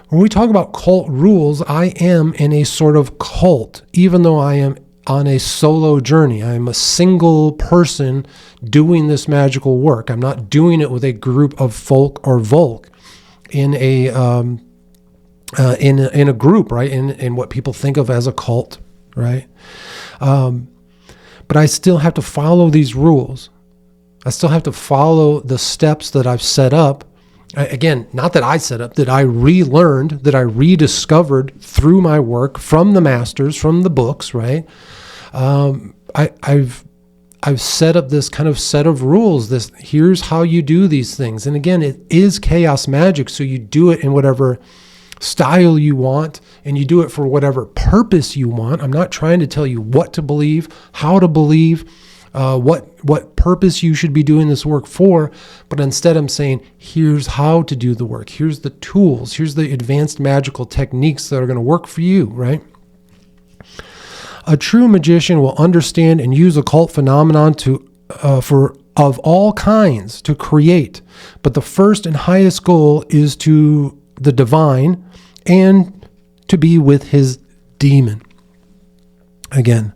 when we talk about cult rules, I am in a sort of cult, even though I am on a solo journey. I'm a single person doing this magical work. I'm not doing it with a group of folk or volk in a in a group, right? In what people think of as a cult, right? But I still have to follow these rules. I still have to follow the steps that I've set up. Again, not that I set up, that I relearned, that I rediscovered through my work from the masters, from the books, right? I've set up this kind of set of rules. This, here's how you do these things. And again, it is chaos magic, so you do it in whatever style you want, and you do it for whatever purpose you want. I'm not trying to tell you what to believe, how to believe, what purpose you should be doing this work for, but instead I'm saying, here's how to do the work. Here's the tools. Here's the advanced magical techniques that are going to work for you, right? A true magician will understand and use occult phenomenon of all kinds to create, but the first and highest goal is to the divine and to be with his demon. Again,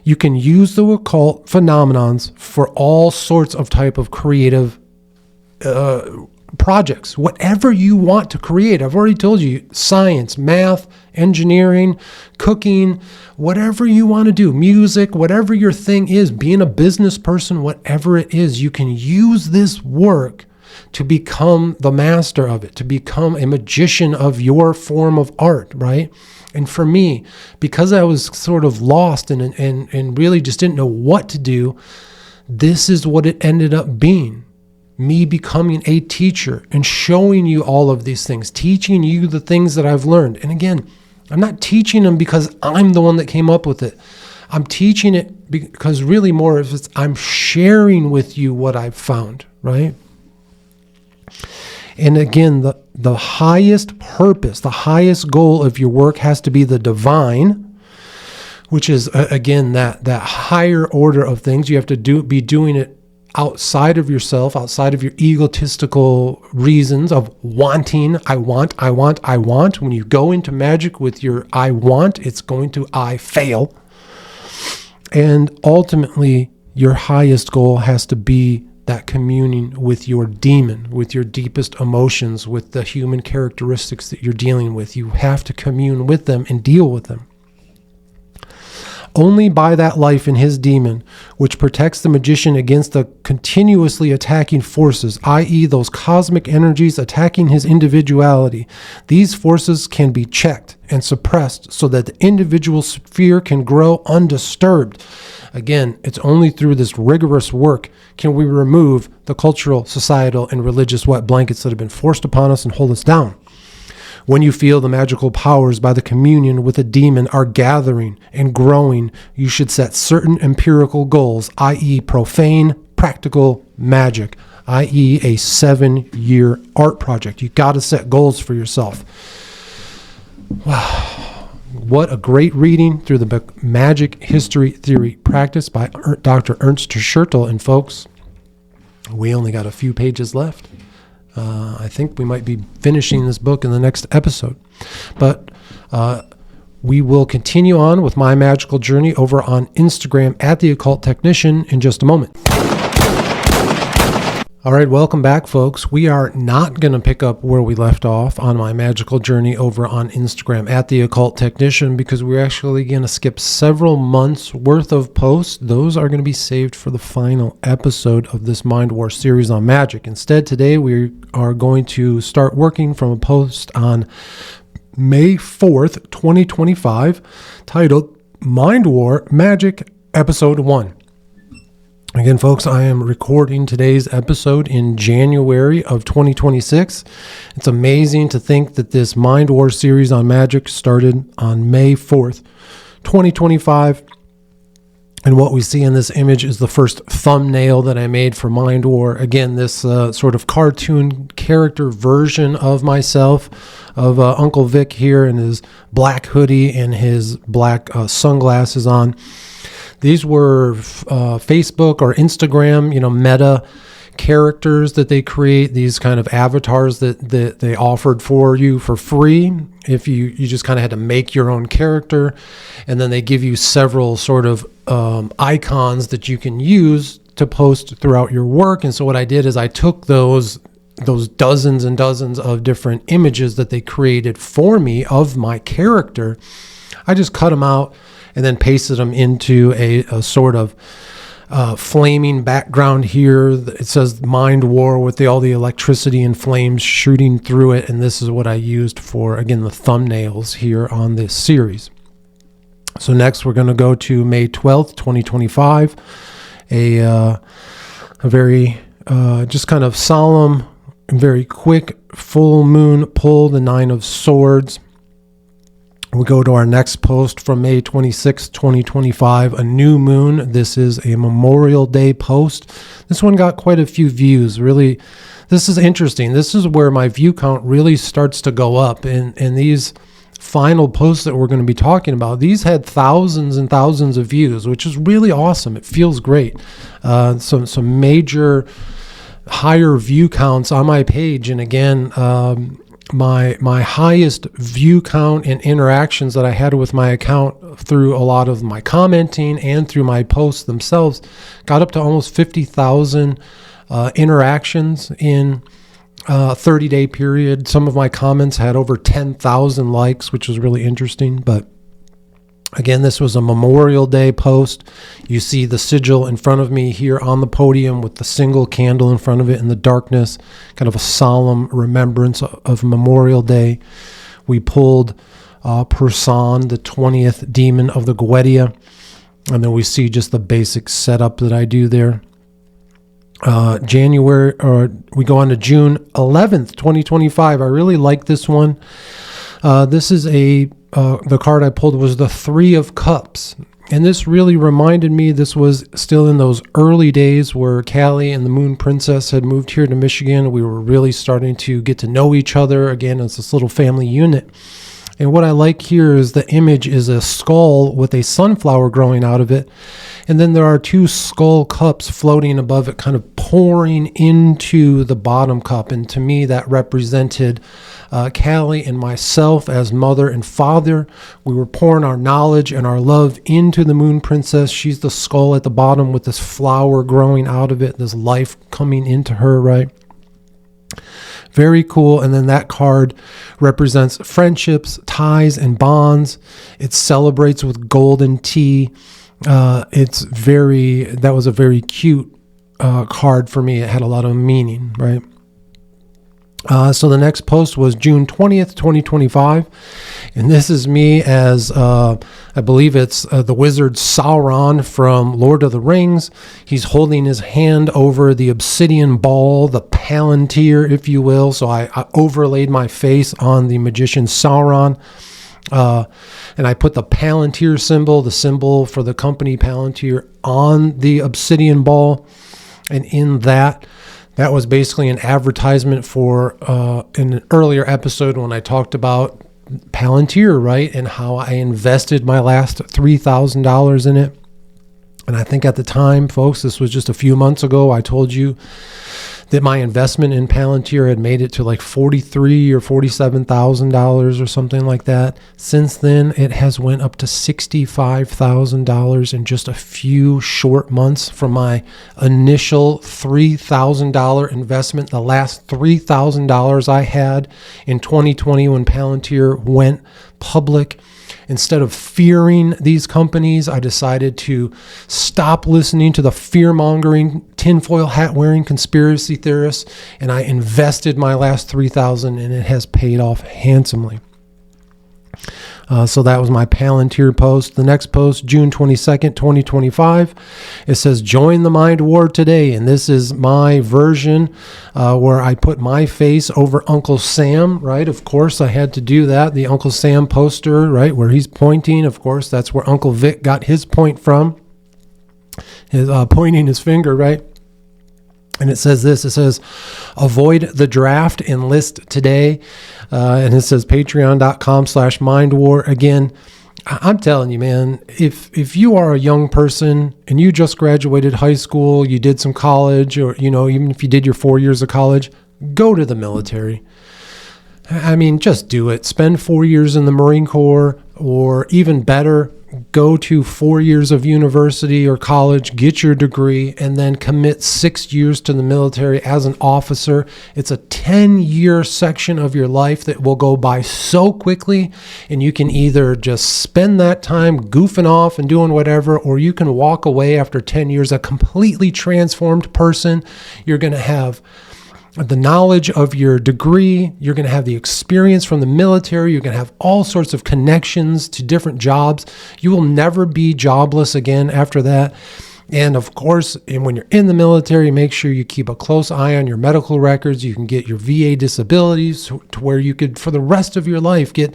you can use the occult phenomenons for all sorts of type of creative projects, whatever you want to create. I've already told you, science, math, engineering, cooking, whatever you want to do, music, whatever your thing is, being a business person, whatever it is, you can use this work to become the master of it, to become a magician of your form of art, right? And for me, because I was sort of lost and really just didn't know what to do, this is what it ended up being. me becoming a teacher and showing you all of these things, teaching you the things that I've learned. And again, I'm not teaching them because I'm the one that came up with it. I'm teaching it because really more of it's I'm sharing with you what I've found, right? And again, the highest purpose, the highest goal of your work has to be the divine, which is, again, that higher order of things. You have to be doing it outside of yourself, outside of your egotistical reasons of wanting, I want. When you go into magic with your I want, it's going to I fail. And ultimately, your highest goal has to be that communing with your demon, with your deepest emotions, with the human characteristics that you're dealing with. You have to commune with them and deal with them. Only by that life in his demon, which protects the magician against the continuously attacking forces, i.e. those cosmic energies attacking his individuality, these forces can be checked and suppressed so that the individual sphere can grow undisturbed. Again, it's only through this rigorous work can we remove the cultural, societal, and religious wet blankets that have been forced upon us and hold us down. When you feel the magical powers by the communion with a demon are gathering and growing, you should set certain empirical goals, i.e. profane, practical magic, i.e. a 7-year art project. You got to set goals for yourself. Wow. What a great reading through the book Magic History Theory Practice by Dr. Ernst Schertl. And folks, we only got a few pages left. I think we might be finishing this book in the next episode. But we will continue on with my magical journey over on Instagram at The Occult Technician in just a moment. All right, welcome back, folks. We are not going to pick up where we left off on my magical journey over on Instagram at The Occult Technician because we're actually going to skip several months worth of posts. Those are going to be saved for the final episode of this Mind War series on magic. Instead, today we are going to start working from a post on May 4th, 2025, titled Mind War Magic Episode 1. Again, folks, I am recording today's episode in January of 2026. It's amazing to think that this Mind War series on magic started on May 4th, 2025. And what we see in this image is the first thumbnail that I made for Mind War. Again, this sort of cartoon character version of myself, of Uncle Vic here in his black hoodie and his black sunglasses on. These were Facebook or Instagram, meta characters that they create, these kind of avatars that they offered for you for free. If you just kind of had to make your own character, and then they give you several sort of icons that you can use to post throughout your work. And so what I did is I took those dozens and dozens of different images that they created for me of my character. I just cut them out and then pasted them into a sort of flaming background here. It says Mind War with all the electricity and flames shooting through it. And this is what I used for, again, the thumbnails here on this series. So next we're going to go to May 12th, 2025. A very just kind of solemn, very quick full moon pull, the 9 of Swords. We go to our next post from May 26, 2025, a new moon. This is a Memorial Day post. This one got quite a few views. Really, this is interesting. This is where my view count really starts to go up. And these final posts that we're going to be talking about, these had thousands and thousands of views, which is really awesome. It feels great. Some major higher view counts on my page. And again, my highest view count and interactions that I had with my account through a lot of my commenting and through my posts themselves got up to almost 50,000 interactions in a 30-day period. Some of my comments had over 10,000 likes, which was really interesting. But again, this was a Memorial Day post. You see the sigil in front of me here on the podium with the single candle in front of it in the darkness, kind of a solemn remembrance of Memorial Day. We pulled Person, the 20th demon of the Guedia, and then we see just the basic setup that I do there. January, or we go on to June 11th, 2025. I really like this one. This is the card I pulled was the Three of Cups. And this really reminded me, this was still in those early days where Callie and the Moon Princess had moved here to Michigan. We were really starting to get to know each other again as this little family unit. And what I like here is the image is a skull with a sunflower growing out of it. And then there are two skull cups floating above it, kind of pouring into the bottom cup. And to me, that represented Callie and myself as mother and father. We were pouring our knowledge and our love into the Moon Princess. She's the skull at the bottom with this flower growing out of it, this life coming into her, right? Very cool. And then that card represents friendships, ties, and bonds. It celebrates with golden tea. That was a very cute card for me. It had a lot of meaning, right? So the next post was June 20th, 2025. And this is me as, I believe it's the wizard Sauron from Lord of the Rings. He's holding his hand over the obsidian ball, the palantir, if you will. So I overlaid my face on the magician Sauron. And I put the Palantir symbol, the symbol for the company Palantir, on the obsidian ball. And in that was basically an advertisement for in an earlier episode when I talked about Palantir, right? And how I invested my last $3,000 in it. And I think at the time, folks, this was just a few months ago, I told you that my investment in Palantir had made it to like $43,000 or $47,000 or something like that. Since then, it has went up to $65,000 in just a few short months from my initial $3,000 investment. The last $3,000 I had in 2020 when Palantir went public. Instead of fearing these companies, I decided to stop listening to the fear-mongering, tinfoil hat-wearing conspiracy theorists, and I invested my last $3,000, and it has paid off handsomely. So that was my Palantir post. The next post, June 22nd, 2025, it says, join the Mind War today. And this is my version where I put my face over Uncle Sam, right? Of course, I had to do that. The Uncle Sam poster, right, where he's pointing. Of course, that's where Uncle Vic got his point from, his pointing his finger, right? And it says this, it says, avoid the draft, enlist today. And it says patreon.com/mindwar. Again, I'm telling you, man, if you are a young person and you just graduated high school, you did some college, or, you know, even if you did your 4 years of college, go to the military. I mean, just do it. Spend 4 years in the Marine Corps, or even better, go to 4 years of university or college, get your degree, and then commit 6 years to the military as an officer. It's a 10-year section of your life that will go by so quickly, and you can either just spend that time goofing off and doing whatever, or you can walk away after 10 years a completely transformed person. You're going to have the knowledge of your degree, you're going to have the experience from the military, you're going to have all sorts of connections to different jobs. You will never be jobless again after that. And of course, and when you're in the military, make sure you keep a close eye on your medical records. You can get your VA disabilities to where you could, for the rest of your life, get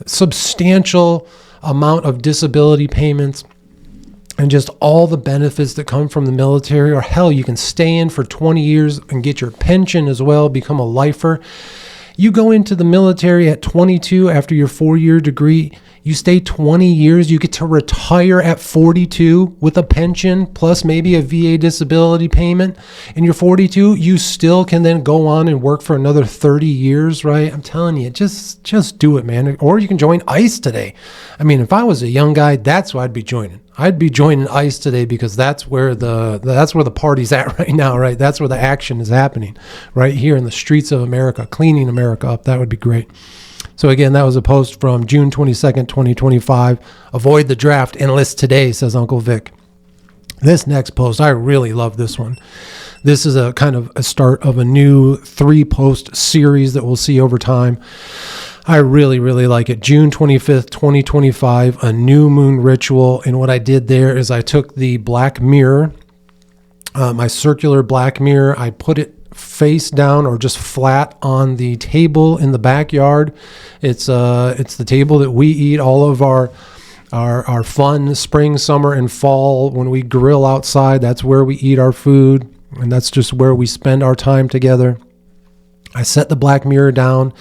substantial amount of disability payments and just all the benefits that come from the military. Or hell, you can stay in for 20 years and get your pension as well, become a lifer. You go into the military at 22 after your 4-year degree, you stay 20 years, you get to retire at 42 with a pension plus maybe a VA disability payment. And you're 42, you still can then go on and work for another 30 years, right? I'm telling you, just do it, man. Or you can join ICE today. I mean, if I was a young guy, that's what I'd be joining. I'd be joining ICE today because that's where the party's at right now, right? That's where the action is happening, right here in the streets of America, cleaning America up. That would be great. So again, that was a post from June 22nd, 2025. Avoid the draft, enlist today, says Uncle Vic. This next post, I really love this one. This is a kind of a start of a new 3-post series that we'll see over time. I really, really like it. June 25th, 2025, a new moon ritual. And what I did there is I took the black mirror my circular black mirror, I put it face down or just flat on the table in the backyard. It's the table that we eat all of our fun spring, summer, and fall. When we grill outside, that's where we eat our food, and that's just where we spend our time together. I set the black mirror down,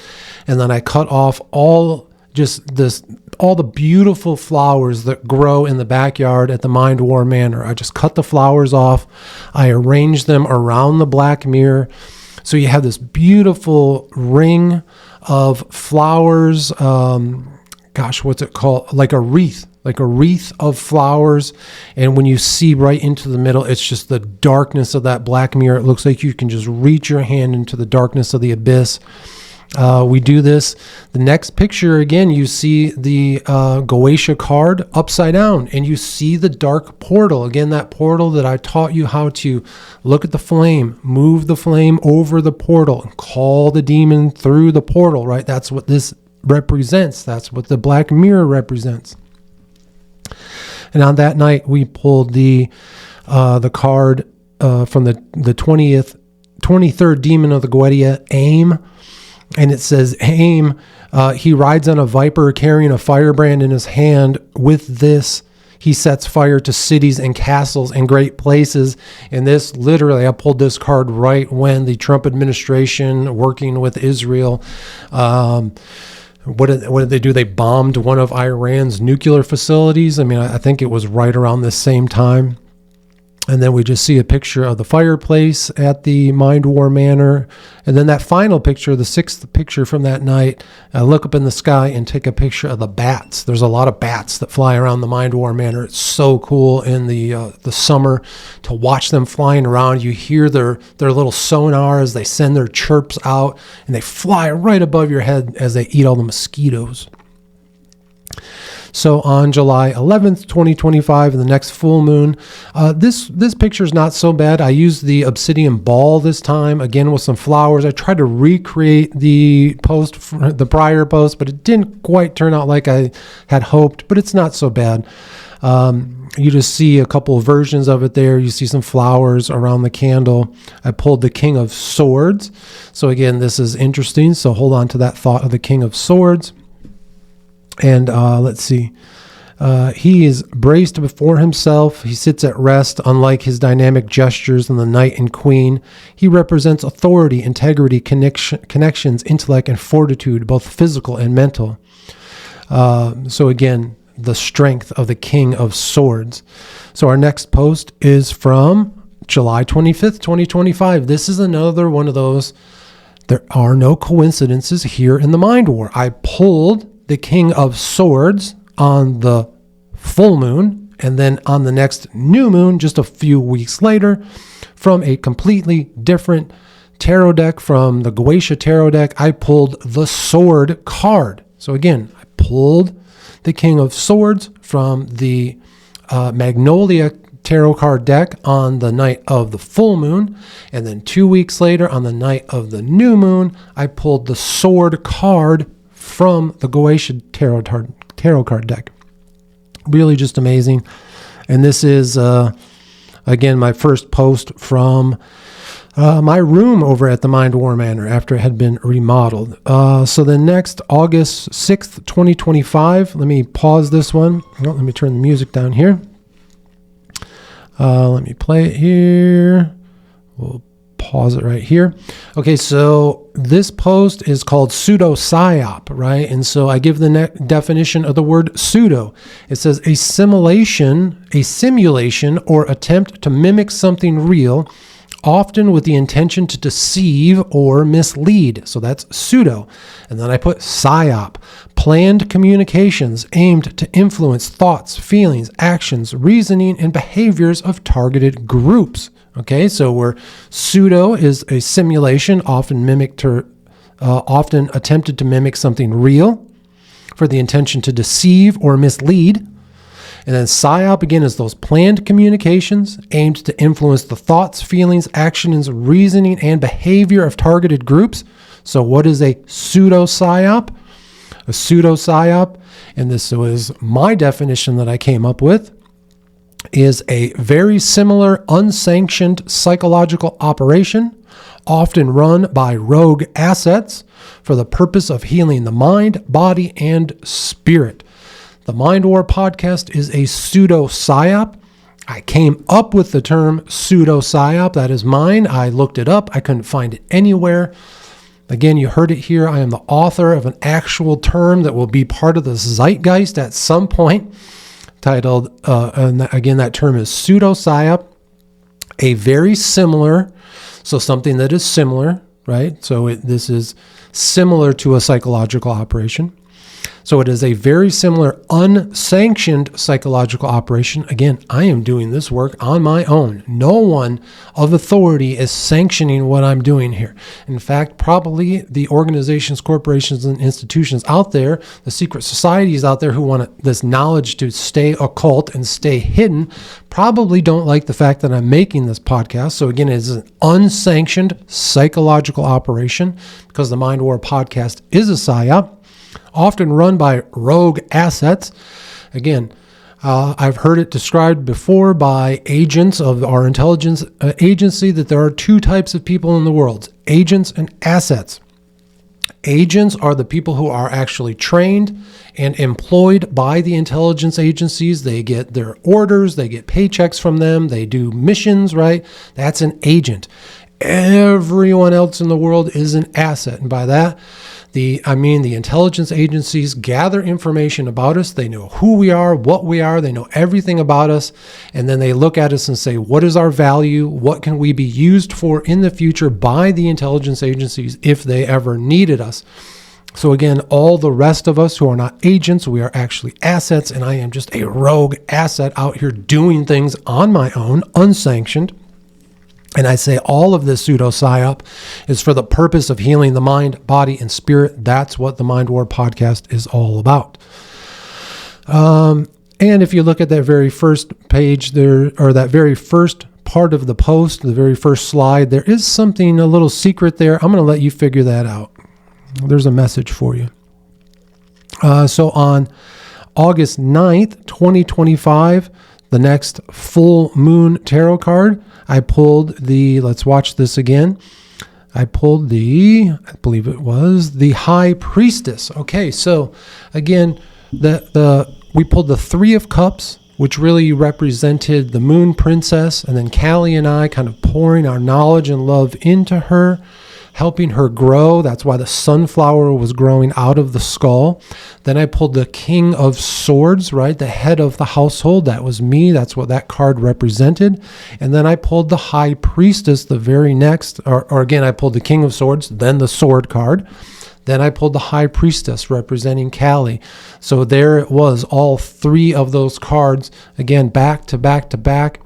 and then I cut off all the beautiful flowers that grow in the backyard at the Mind War Manor. I just cut the flowers off. I arrange them around the black mirror. So you have this beautiful ring of flowers. What's it called? Like a wreath of flowers. And when you see right into the middle, it's just the darkness of that black mirror. It looks like you can just reach your hand into the darkness of the abyss. We do this. The next picture, again, you see the Goetia card upside down, and you see the dark portal. Again, that portal that I taught you how to look at the flame, move the flame over the portal, and call the demon through the portal, right? That's what this represents. That's what the black mirror represents. And on that night, we pulled the card from the 23rd demon of the Goetia, Aim. And it says, Aim, he rides on a viper carrying a firebrand in his hand. With this, he sets fire to cities and castles and great places. And this, literally, I pulled this card right when the Trump administration, working with Israel, what did they do? They bombed one of Iran's nuclear facilities. I mean, I think it was right around this same time. And then we just see a picture of the fireplace at the Mind War Manor. And then that final picture, the sixth picture from that night, I look up in the sky and take a picture of the bats. There's a lot of bats that fly around the Mind War Manor. It's so cool in the summer to watch them flying around. You hear their little sonar as they send their chirps out, and they fly right above your head as they eat all the mosquitoes. So on July 11th, 2025, in the next full moon, this picture is not so bad. I used the obsidian ball this time, again with some flowers. I tried to recreate the prior post, but it didn't quite turn out like I had hoped, but it's not so bad. You just see a couple of versions of it there. You see some flowers around the candle. I pulled the King of Swords. So again, this is interesting. So hold on to that thought of the King of Swords. And let's see. He is braced before himself. He sits at rest, unlike his dynamic gestures in the Knight and Queen. He represents authority, integrity, connections, intellect, and fortitude, both physical and mental. So again, the strength of the King of Swords. So our next post is from July 25th, 2025. This is another one of those, there are no coincidences here in the Mind War. I pulled the King of Swords on the full moon, and then on the next new moon, just a few weeks later, from a completely different tarot deck, from the Goetia tarot deck, I pulled the Sword card. So again, I pulled the King of Swords from the Magnolia tarot card deck on the night of the full moon, and then 2 weeks later, on the night of the new moon, I pulled the Sword card from the Goetia tarot card deck. Really just amazing. And this is, again, my first post from my room over at the Mind War Manor after it had been remodeled. So the next August 6th, 2025, let me pause this one. Oh, let me turn the music down here. Let me play it here. We'll pause it right here. Okay, so this post is called pseudo-psyop, right? And so I give the definition of the word pseudo. It says a simulation or attempt to mimic something real, often with the intention to deceive or mislead. So that's pseudo. And then I put psyop, planned communications aimed to influence thoughts, feelings, actions, reasoning, and behaviors of targeted groups. Okay, so where pseudo is a simulation, often attempted to mimic something real for the intention to deceive or mislead. And then psyop, again, is those planned communications aimed to influence the thoughts, feelings, actions, reasoning, and behavior of targeted groups. So what is a pseudo-psyop? A pseudo-psyop, and this was my definition that I came up with, is a very similar unsanctioned psychological operation, often run by rogue assets for the purpose of healing the mind, body, and spirit. The Mind War podcast is a pseudo-psyop. I came up with the term pseudo-psyop. That is mine. I looked it up. I couldn't find it anywhere. Again, you heard it here. I am the author of an actual term that will be part of the zeitgeist at some point, titled, and again, that term is pseudo-psyop, a very similar, so something that is similar, right? So this is similar to a psychological operation. So it is a very similar unsanctioned psychological operation. Again, I am doing this work on my own. No one of authority is sanctioning what I'm doing here. In fact, probably the organizations, corporations, and institutions out there, the secret societies out there who want this knowledge to stay occult and stay hidden, probably don't like the fact that I'm making this podcast. So again, it is an unsanctioned psychological operation because the Mind War podcast is a psyop, often run by rogue assets. Again, I've heard it described before by agents of our intelligence agency that there are two types of people in the world, agents and assets. Agents are the people who are actually trained and employed by the intelligence agencies. They get their orders, they get paychecks from them, they do missions, right? That's an agent. Everyone else in the world is an asset. And by that, the intelligence agencies gather information about us. They know who we are, what we are. They know everything about us. And then they look at us and say, what is our value? What can we be used for in the future by the intelligence agencies if they ever needed us? So again, all the rest of us who are not agents, we are actually assets. And I am just a rogue asset out here doing things on my own, unsanctioned. And I say all of this pseudo-psyop is for the purpose of healing the mind, body, and spirit. That's what the Mind War podcast is all about. And if you look at that very first page there, or that very first part of the post, the very first slide, there is something, a little secret there. I'm going to let you figure that out. There's a message for you. So on August 9th, 2025, the next full moon tarot card, I pulled let's watch this again. I pulled I believe it was the High Priestess. Okay, so again, we pulled the Three of Cups, which really represented the Moon Princess, and then Callie and I kind of pouring our knowledge and love into her, helping her grow. That's why the sunflower was growing out of the skull. Then I pulled the King of Swords, right? The head of the household. That was me. That's what that card represented. And then I pulled the High Priestess, the very next, or again, I pulled the King of Swords, then the Sword card. Then I pulled the High Priestess representing Callie. So there it was, all three of those cards, again, back to back to back.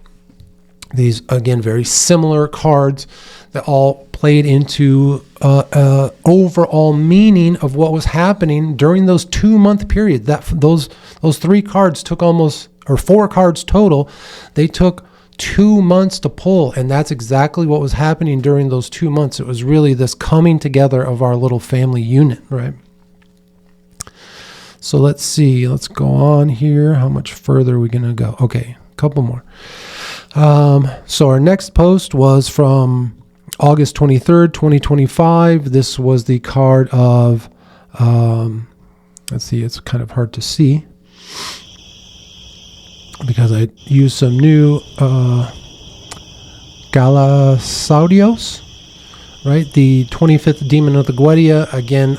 These, again, very similar cards that all played into overall meaning of what was happening during those 2-month period. Those three cards took or 4 cards total. They took 2 months to pull, and that's exactly what was happening during those 2 months. It was really this coming together of our little family unit, right? So let's see. Let's go on here. How much further are we going to go? Okay, a couple more. So our next post was from August 23rd, 2025. This was the card of, let's see, it's kind of hard to see because I used some new Galasaudios, right? The 25th Demon of the Guedia. Again,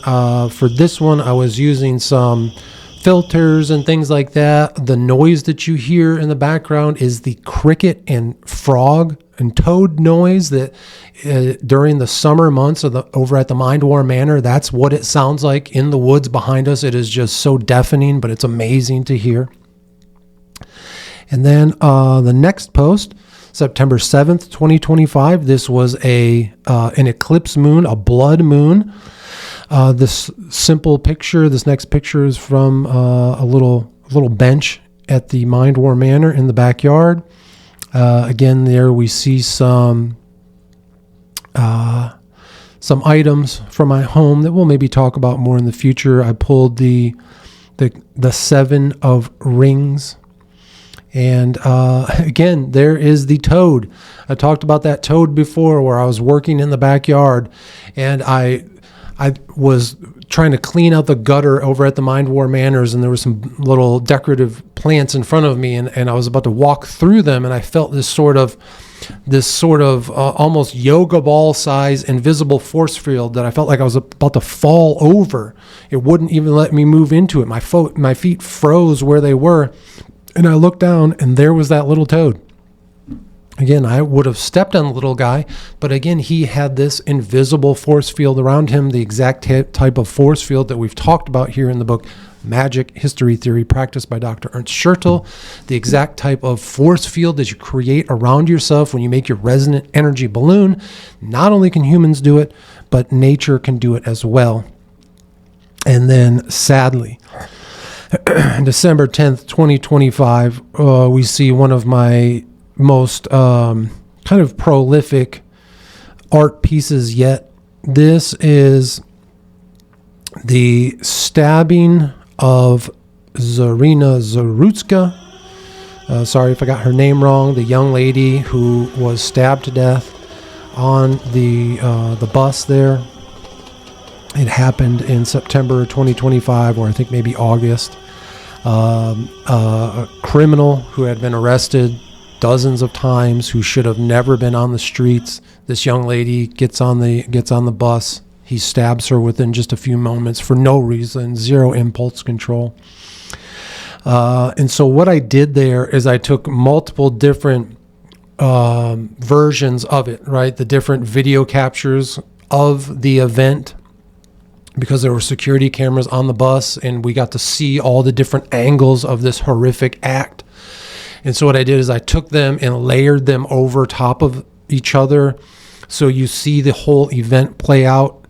for this one, I was using some filters and things like that. The noise that you hear in the background is the cricket and frog and toad noise that during the summer months over at the Mind War Manor, that's what it sounds like in the woods behind us. It is just so deafening, but it's amazing to hear. And then the next post, September 7th, 2025, this was an eclipse moon, a blood moon. This simple picture, this next picture is from a little bench at the Mind War Manor in the backyard. Again, there we see some items from my home that we'll maybe talk about more in the future. I pulled the 7 of Rings, And again, there is the toad. I talked about that toad before, where I was working in the backyard, and I was trying to clean out the gutter over at the Mind War Manors, and there were some little decorative plants in front of me, and I was about to walk through them, and I felt this sort of almost yoga ball size invisible force field that I felt like I was about to fall over. It wouldn't even let me move into it. My feet froze where they were, and I looked down, and there was that little toad. Again, I would have stepped on the little guy, but again, he had this invisible force field around him, the exact type of force field that we've talked about here in the book Magic History Theory, practiced by Dr. Ernst Schertl. The exact type of force field that you create around yourself when you make your resonant energy balloon. Not only can humans do it, but nature can do it as well. And then, sadly, December 10th, 2025, we see one of my most kind of prolific art pieces yet. This is the stabbing of Zarina Zarutska. Sorry if I got her name wrong. The young lady who was stabbed to death on the bus there. It happened in September 2025, or I think maybe August. A criminal who had been arrested dozens of times, who should have never been on the streets. This young lady gets on the bus. He stabs her within just a few moments for no reason, zero impulse control. And so what I did there is I took multiple different versions of it, right? The different video captures of the event, because there were security cameras on the bus, and we got to see all the different angles of this horrific act. And so what I did is I took them and layered them over top of each other. So you see the whole event play out,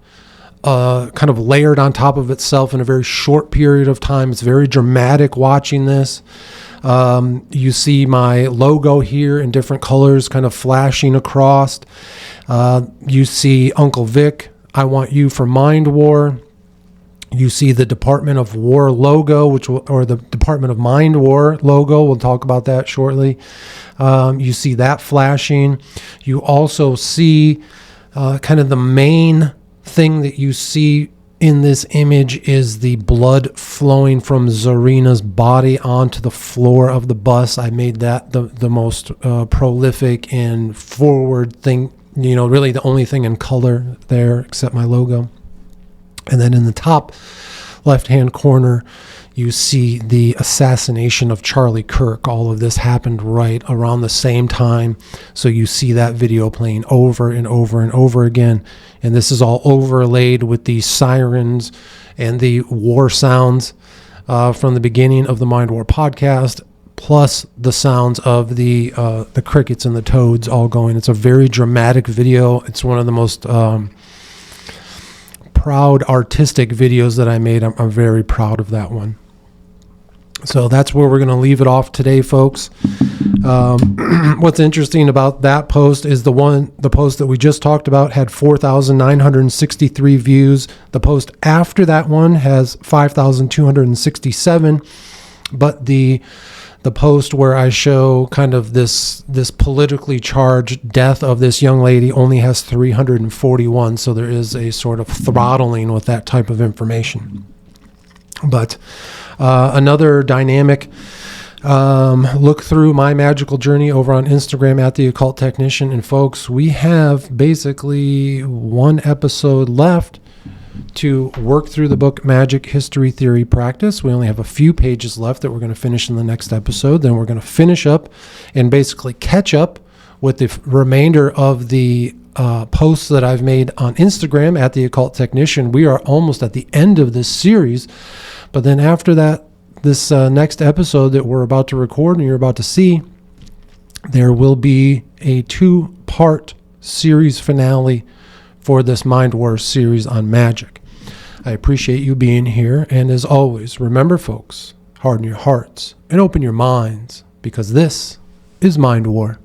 kind of layered on top of itself in a very short period of time. It's very dramatic watching this. You see my logo here in different colors kind of flashing across. You see Uncle Vic, I Want You for Mind War. You see the Department of War logo, or the Department of Mind War logo. We'll talk about that shortly. You see that flashing. You also see kind of the main thing that you see in this image is the blood flowing from Zarina's body onto the floor of the bus. I made that the most prolific and forward thing, really the only thing in color there except my logo. And then in the top left-hand corner, you see the assassination of Charlie Kirk. All of this happened right around the same time. So you see that video playing over and over and over again. And this is all overlaid with the sirens and the war sounds from the beginning of the Mind War podcast, plus the sounds of the crickets and the toads all going. It's a very dramatic video. It's one of the most proud artistic videos that I made. I'm very proud of that one. So that's where we're going to leave it off today, folks. What's interesting about that post is the post that we just talked about had 4,963 views. The post after that one has 5,267, but the post where I show kind of this politically charged death of this young lady only has 341. So there is a sort of throttling with that type of information. But another dynamic, look through my magical journey over on Instagram at The Occult Technician. And folks, we have basically one episode left to work through the book Magic History Theory Practice. We only have a few pages left that we're going to finish in the next episode. Then we're going to finish up and basically catch up with the remainder of the posts that I've made on Instagram at The Occult Technician. We are almost at the end of this series. But then after that, this next episode that we're about to record and you're about to see, there will be a 2-part series finale for this Mind War series on magic. I appreciate you being here. And as always, remember, folks, harden your hearts and open your minds, because this is Mind War.